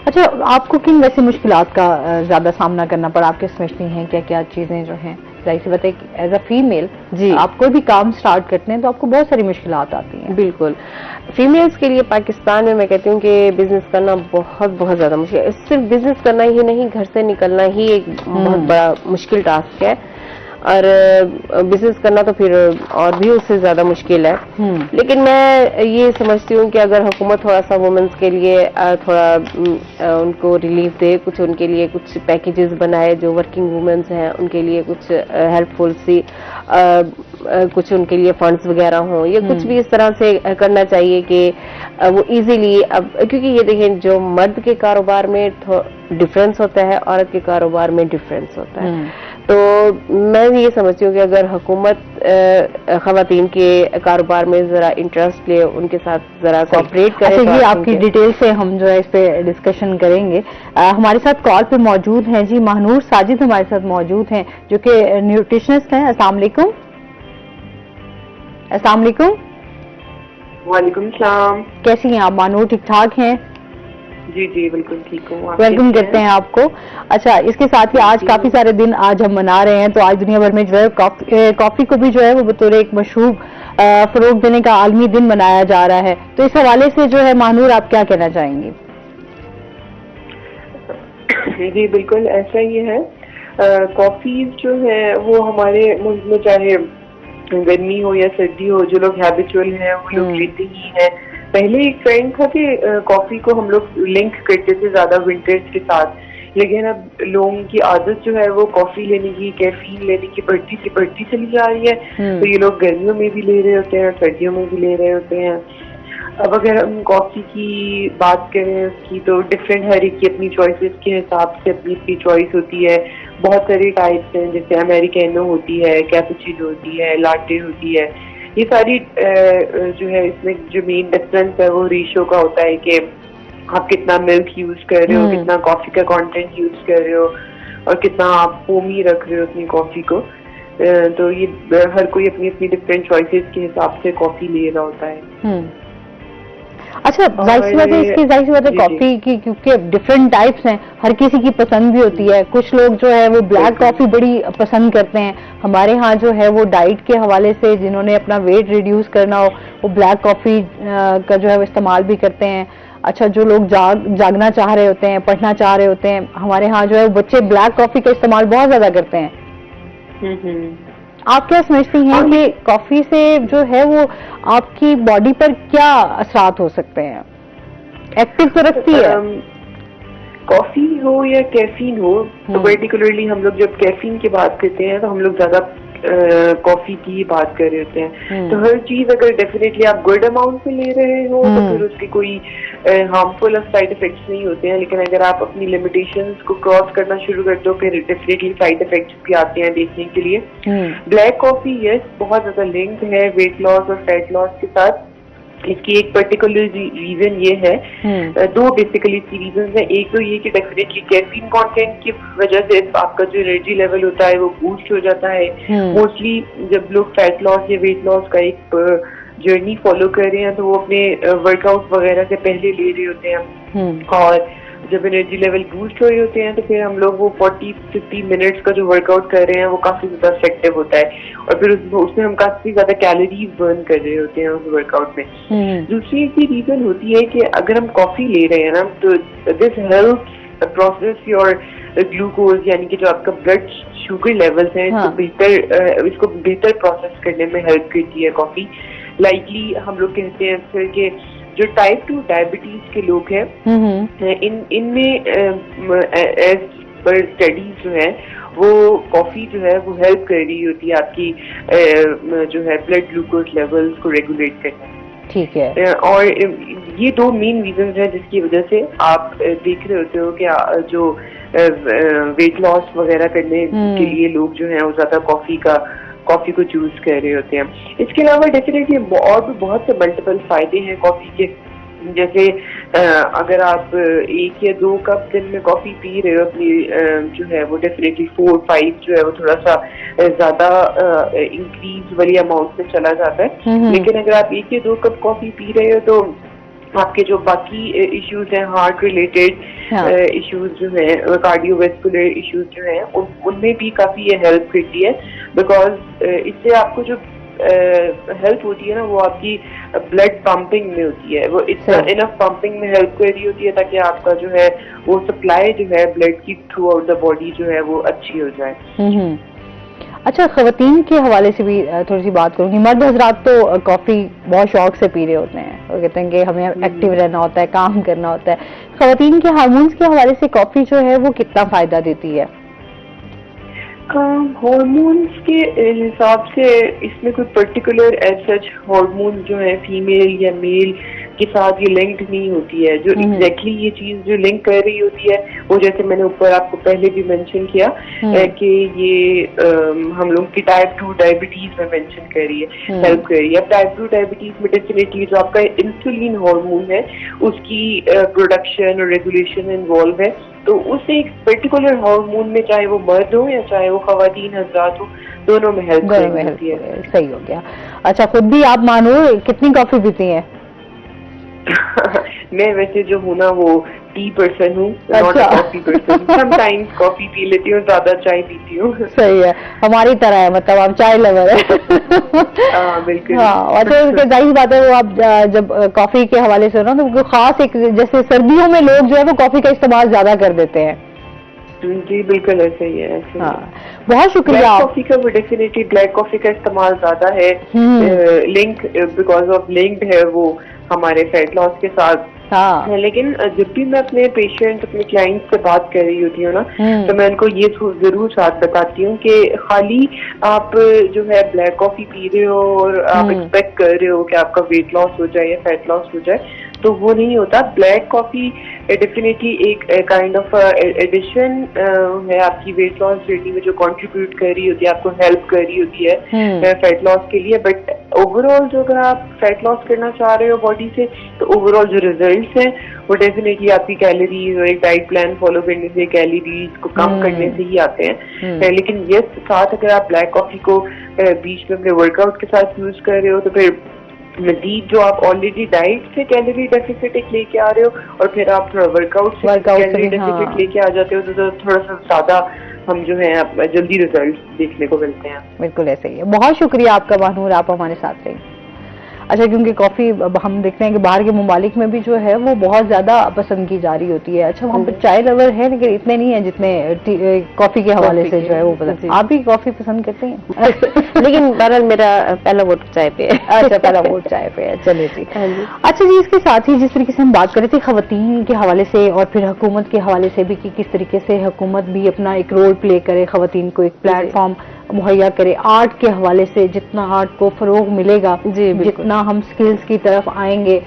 اچھا, آپ کو کن ویسے مشکلات کا زیادہ سامنا کرنا پڑا, آپ کیا سمجھتی ہیں کیا کیا چیزیں جو ہیں, ظاہر سی بات ہے ایز اے فیمیل جی آپ کوئی بھی کام سٹارٹ کرتے ہیں تو آپ کو بہت ساری مشکلات آتی ہیں. بالکل, فیمیلز کے لیے پاکستان میں کہتی ہوں کہ بزنس کرنا بہت بہت زیادہ مشکل ہے. صرف بزنس کرنا ہی نہیں, گھر سے نکلنا ہی ایک بہت بڑا مشکل ٹاسک ہے, اور بزنس کرنا تو پھر اور بھی اس سے زیادہ مشکل ہے. لیکن میں یہ سمجھتی ہوں کہ اگر حکومت تھوڑا سا وومنس کے لیے تھوڑا ان کو ریلیف دے, کچھ ان کے لیے کچھ پیکیجز بنائے, جو ورکنگ وومنس ہیں ان کے لیے کچھ ہیلپ فل سی کچھ ان کے لیے فنڈز وغیرہ ہوں, یا کچھ بھی اس طرح سے کرنا چاہیے کہ وہ ایزیلی, اب کیونکہ یہ دیکھیں جو مرد کے کاروبار میں ڈفرینس ہوتا ہے, عورت کے کاروبار میں ڈفرینس ہوتا ہے. تو میں یہ سمجھتی ہوں کہ اگر حکومت خواتین کے کاروبار میں ذرا انٹرسٹ لے, ان کے ساتھ ذرا کوآپریٹ کرے. اچھا, یہ آپ کی ڈیٹیل سے ہم جو ہے اس پہ ڈسکشن کریں گے. ہمارے ساتھ کال پہ موجود ہیں جی مہنور ساجد, ہمارے ساتھ موجود ہیں جو کہ نیوٹریشنسٹ ہیں. السلام علیکم. السلام علیکم. وعلیکم السلام. کیسی ہیں آپ مہنور, ٹھیک ٹھاک ہیں؟ جی جی بالکل ٹھیک ہوں. ویلکم کرتے ہیں آپ کو. اچھا, اس کے ساتھ ہی آج کافی سارے دن آج ہم منا رہے ہیں, تو آج دنیا بھر میں جو ہے کافی کو بھی جو ہے وہ بطور ایک مشروب فروغ دینے کا عالمی دن منایا جا رہا ہے. تو اس حوالے سے جو ہے مہنور آپ کیا کہنا چاہیں گی؟ جی بالکل ایسا ہی ہے. کافی جو ہے وہ ہمارے ملک میں چاہے گرمی ہو یا سردی ہو, جو لوگ ہیبیچول ہیں وہ لوگ لیتے ہی ہیں. پہلے ایک ٹرینڈ تھا کہ کافی کو ہم لوگ لنک کرتے تھے زیادہ ونٹرز کے ساتھ, لیکن اب لوگوں کی عادت جو ہے وہ کافی لینے کی, کیفین لینے کی بڑھتی چلی جا رہی ہے. تو یہ لوگ گرمیوں میں بھی لے رہے ہوتے ہیں, سردیوں میں بھی لے رہے ہوتے ہیں. اب اگر ہم کافی کی بات کریں اس کی, تو ڈفرینٹ ہر ایک کی اپنی چوائسیز کے حساب سے اپنی چوائس ہوتی ہے. بہت سارے ٹائپس ہیں, جیسے امریکینو ہوتی ہے, کیپوچینو ہوتی ہے, لاٹے ہوتی ہے. یہ ساری جو ہے اس میں جو مین ڈفرینس ہے وہ ریشو کا ہوتا ہے کہ آپ کتنا ملک یوز کر رہے ہو, کتنا کافی کا کانٹینٹ یوز کر رہے ہو, اور کتنا آپ فومی رکھ رہے ہو اپنی کافی کو. تو یہ ہر کوئی اپنی اپنی ڈفرینٹ چوائسیز کے حساب سے کافی لے رہا ہوتا ہے. اچھا, ظاہر سی بات ہے اس کی, ظاہر سی بات ہے کافی کی کیونکہ ڈفرینٹ ٹائپس ہیں, ہر کسی کی پسند بھی ہوتی ہے. کچھ لوگ جو ہے وہ بلیک کافی بڑی پسند کرتے ہیں. ہمارے ہاں جو ہے وہ ڈائٹ کے حوالے سے جنہوں نے اپنا ویٹ ریڈیوس کرنا ہو وہ بلیک کافی کا جو ہے وہ استعمال بھی کرتے ہیں. اچھا, جو لوگ جاگنا چاہ رہے ہوتے ہیں, پڑھنا چاہ رہے ہوتے ہیں, ہمارے ہاں جو ہے بچے بلیک کافی کا استعمال بہت زیادہ کرتے ہیں. آپ کیا سمجھتی ہیں کہ کافی سے جو ہے وہ آپ کی باڈی پر کیا اثرات ہو سکتے ہیں؟ ایکٹیو تو رکھتی ہے کافی ہو یا کیفین ہو, تو پرٹیکولرلی ہم لوگ جب کیفین کی بات کرتے ہیں تو ہم لوگ زیادہ کافی کی بات کر رہے ہوتے ہیں. تو ہر چیز اگر ڈیفینیٹلی آپ گڈ اماؤنٹ میں لے رہے ہو تو پھر اس کے کوئی ہارمفل سائڈ افیکٹس نہیں ہوتے ہیں. لیکن اگر آپ اپنی لمیٹیشنز کو کراس کرنا شروع کر دو پھر ڈیفینیٹلی سائڈ افیکٹس بھی آتے ہیں دیکھنے کے لیے. بلیک کافی یس بہت زیادہ لنکڈ ہے ویٹ لاس اور فیٹ لاس کے ساتھ. اس کی ایک پرٹیکولر ریزن یہ ہے, دو بیسیکلی اس کی ریزنز ہیں. ایک تو یہ کہ ڈیفینیٹلی کیفین کانٹینٹ کی وجہ سے آپ کا جو انرجی لیول ہوتا ہے وہ بوسٹ ہو جاتا ہے. موسٹلی جب لوگ فیٹ لاس یا ویٹ لاس کا ایک جرنی فالو کر رہے ہیں تو وہ اپنے ورک آؤٹ وغیرہ سے پہلے لے رہے ہوتے ہیں, اور جب انرجی لیول بوسٹ ہو رہے ہوتے ہیں تو پھر ہم لوگ وہ 40-50 منٹس کا جو ورک آؤٹ کر رہے ہیں وہ کافی زیادہ افیکٹو ہوتا ہے, اور پھر اس میں ہم کافی زیادہ کیلوریز برن کر رہے ہوتے ہیں اس ورک آؤٹ میں. دوسری کی ریزن ہوتی ہے کہ اگر ہم کافی لے رہے ہیں نا تو this helps process your glucose, یعنی کہ جو آپ کا بلڈ شوگر لیولس ہیں اس کو بہتر پروسیس کرنے میں ہیلپ کرتی ہے کافی. لائکلی ہم لوگ کہتے ہیں اکثر کہ جو ٹائپ 2 ڈائبٹیز کے لوگ ہیں ان میں ایز پر اسٹڈیز جو ہیں وہ کافی جو ہے وہ ہیلپ کر رہی ہوتی ہے آپ کی جو ہے بلڈ گلوکوز لیولز کو ریگولیٹ کرنے میں. ٹھیک ہے, اور یہ دو مین ریزنز ہیں جس کی وجہ سے آپ دیکھ رہے ہوتے ہو کہ جو ویٹ لاس وغیرہ کرنے کے لیے لوگ جو ہیں وہ زیادہ کافی کو چوز کر رہے ہوتے ہیں. اس کے علاوہ ڈیفینیٹلی اور بھی بہت سے ملٹیپل فائدے ہیں کافی کے, جیسے اگر آپ 1 یا 2 کپ دن میں کافی پی رہے ہو اپنی جو ہے وہ ڈیفینیٹلی 4-5 جو ہے وہ تھوڑا سا زیادہ انکریز والی اماؤنٹ میں چلا جاتا ہے. لیکن اگر آپ 1 یا 2 کپ کافی پی رہے ہو تو آپ کے جو باقی ایشوز ہیں ہارٹ ریلیٹڈ ایشوز جو ہیں کارڈیو ویسکولر ایشوز جو ہیں ان میں بھی کافی یہ ہیلپ کرتی ہے. بیکاز اس سے آپ کو جو ہیلپ ہوتی ہے نا وہ آپ کی بلڈ پمپنگ میں ہوتی ہے, وہ اتنا انف پمپنگ میں ہیلپ کر رہی ہوتی ہے تاکہ آپ کا جو ہے وہ سپلائی جو ہے بلڈ کی تھرو آؤٹ دا باڈی جو ہے وہ اچھی ہو جائے. اچھا, خواتین کے حوالے سے بھی تھوڑی سی بات کروں گی. مرد حضرات تو کافی بہت شوق سے پی رہے ہوتے ہیں, وہ کہتے ہیں کہ ہمیں ایکٹیو رہنا ہوتا ہے, کام کرنا ہوتا ہے. خواتین کے ہارمونز کے حوالے سے کافی جو ہے وہ کتنا فائدہ دیتی ہے؟ ہارمونس کے حساب سے اس میں کوئی پرٹیکولر ایز سچ ہارمون جو ہے فیمیل یا میل کے ساتھ یہ لنکڈ نہیں ہوتی ہے. جو ایگزیکٹلی یہ چیز جو لنک کر رہی ہوتی ہے وہ جیسے میں نے اوپر آپ کو پہلے بھی مینشن کیا کہ یہ ہم لوگ کی ٹائپ 2 ڈائبٹیز میں مینشن کر رہی ہے, ہیلپ کر رہی ہے. اب ٹائپ 2 ڈائبٹیز میں ڈیفینیٹلی جو آپ کا انسولین ہارمون ہے اس کی پروڈکشن اور ریگولیشن انوالو ہے. تو اس ایک پرٹیکولر ہارمون میں چاہے وہ مرد ہو یا چاہے وہ خواتین حضرات ہو دونوں میں ہیلپ کرتی ہے. صحیح ہو گیا. اچھا, خود بھی آپ مانو کتنی کافی پیتی ہیں؟ میں ویسے جو ہوں نا وہ ٹی پرسن ہوں, not coffee person. Sometimes coffee پی لیتی ہوں, زیادہ چائے پیتی ہوں. صحیح ہے, ہماری طرح ہے, مطلب آپ چائے لور ہے. بالکل. ہاں, اچھا ظاہر بات ہے وہ آپ جب کافی کے حوالے سے نا تو خاص ایک جیسے سردیوں میں لوگ جو ہے وہ کافی کا استعمال زیادہ کر دیتے ہیں. جی بالکل ایسا ہی ہے. ہاں, بہت شکریہ. بلیک کافی کا وہ ڈیفینیٹلی بلیک کافی کا استعمال زیادہ ہے, لنک بیکاز آف لنکڈ ہے وہ ہمارے فیٹ لاس کے ساتھ. لیکن جب بھی میں اپنے پیشنٹ اپنے کلائنٹ سے بات کر رہی ہوتی ہوں نا تو میں ان کو یہ ضرور ساتھ بتاتی ہوں کہ خالی آپ جو ہے بلیک کافی پی رہے ہو اور آپ ایکسپیکٹ کر رہے ہو کہ آپ کا ویٹ لاس ہو جائے یا فیٹ لاس ہو جائے تو وہ نہیں ہوتا. بلیک کافی ڈیفینیٹلی ایک کائنڈ آف ایڈیشن ہے آپ کی ویٹ لاس جرنی میں جو کنٹریبیوٹ کر رہی ہوتی ہے, آپ کو ہیلپ کر رہی ہوتی ہے فیٹ لاس کے لیے. بٹ اوور آل جو اگر آپ فیٹ لاس کرنا چاہ رہے ہو باڈی سے تو اوور آل جو ریزلٹس ہیں وہ ڈیفینیٹلی آپ کی کیلریز اور ایک ڈائٹ پلان فالو کرنے سے کیلریز کو کم کرنے سے ہی آتے ہیں. لیکن یس ساتھ اگر آپ بلیک کافی کو بیچ میں اپنے ورک آؤٹ کے ساتھ یوز کر رہے ہو تو پھر مزید جو آپ آلریڈی ڈائٹ سے کیلری ڈیفیسٹ لے کے آ رہے ہو اور پھر آپ تھوڑا ورک آؤٹ سے کیلری ڈیفیسٹ لے کے آ جاتے ہو تو تھوڑا سا زیادہ ہم جو ہیں جلدی ریزلٹ دیکھنے کو ملتے ہیں. بالکل ایسے ہی ہے. بہت شکریہ آپ کا مانور, آپ ہمارے ساتھ رہے. اچھا, کیونکہ کافی ہم دیکھتے ہیں کہ باہر کے ممالک میں بھی جو ہے وہ بہت زیادہ پسند کی جا رہی ہوتی ہے. اچھا, وہاں پر چائے لور ہے لیکن اتنے نہیں ہیں جتنے کافی کے حوالے سے جو ہے وہ پسند. آپ بھی کافی پسند کرتے ہیں؟ لیکن بہرحال میرا پہلا ووٹ چائے پہ ہے. اچھا, پہلا ووٹ چائے پہ ہے. چلے جی. اچھا جی, اس کے ساتھ ہی جس طریقے سے ہم بات کر رہے تھے خواتین کے حوالے سے اور پھر حکومت کے حوالے سے بھی کہ کس طریقے سے حکومت بھی اپنا ایک رول پلے کرے, خواتین کو ایک پلیٹ فارم مہیا کرے. آرٹ کے حوالے سے جتنا آرٹ کو فروغ ملے گا, جتنا ہم سکلز کی طرف آئیں گے,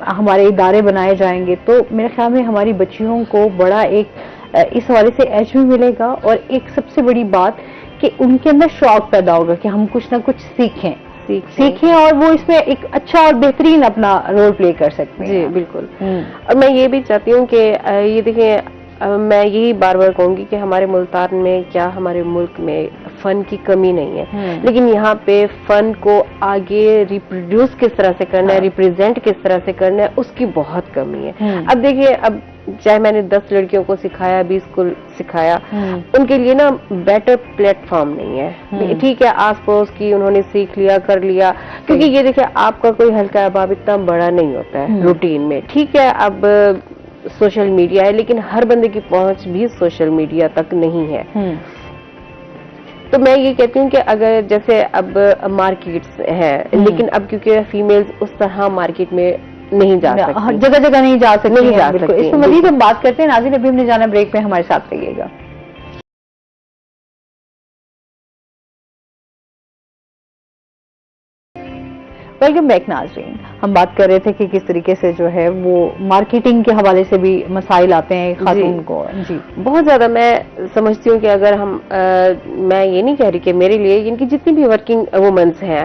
ہمارے ادارے بنائے جائیں گے تو میرے خیال میں ہماری بچیوں کو بڑا ایک اس حوالے سے ایج بھی ملے گا. اور ایک سب سے بڑی بات کہ ان کے اندر شوق پیدا ہوگا کہ ہم کچھ نہ کچھ سیکھیں اور وہ اس میں ایک اچھا اور بہترین اپنا رول پلے کر سکتے ہیں. جی بالکل. اور میں یہ بھی چاہتی ہوں کہ یہ دیکھیں, میں یہی بار بار کہوں گی کہ ہمارے ملتان میں کیا ہمارے ملک میں فن کی کمی نہیں ہے, لیکن یہاں پہ فن کو آگے ریپروڈیوس کس طرح سے کرنا ہے, ریپریزینٹ کس طرح سے کرنا ہے, اس کی بہت کمی ہے. اب دیکھیے, اب چاہے میں نے 10 لڑکیوں کو سکھایا, 20 کو سکھایا, ان کے لیے نا بیٹر پلیٹ فارم نہیں ہے. ٹھیک ہے, آس پڑوس کی انہوں نے سیکھ لیا, کر لیا, کیونکہ یہ دیکھیں آپ کا کوئی ہلکا احباب اتنا بڑا نہیں ہوتا ہے روٹین میں. ٹھیک ہے, اب سوشل میڈیا ہے لیکن ہر بندے کی پہنچ بھی سوشل میڈیا تک نہیں ہے. تو میں یہ کہتی ہوں کہ اگر جیسے اب مارکیٹس ہیں لیکن اب کیونکہ فیمیلز اس طرح مارکیٹ میں نہیں جا سکتی, جگہ جگہ نہیں جا سکتی. اس میں مزید بالکل. ہم بات کرتے ہیں. ناظرین, ابھی ہم نے جانا بریک پہ, ہمارے ساتھ رہیے گا. ویلکم بیک ناظرین. ہم بات کر رہے تھے کہ کس طریقے سے جو ہے وہ مارکیٹنگ کے حوالے سے بھی مسائل آتے ہیں خاتون کو. جی بہت زیادہ. میں سمجھتی ہوں کہ اگر ہم میں یہ نہیں کہہ رہی کہ میرے لیے ان کی جتنی بھی ورکنگ وومنس ہیں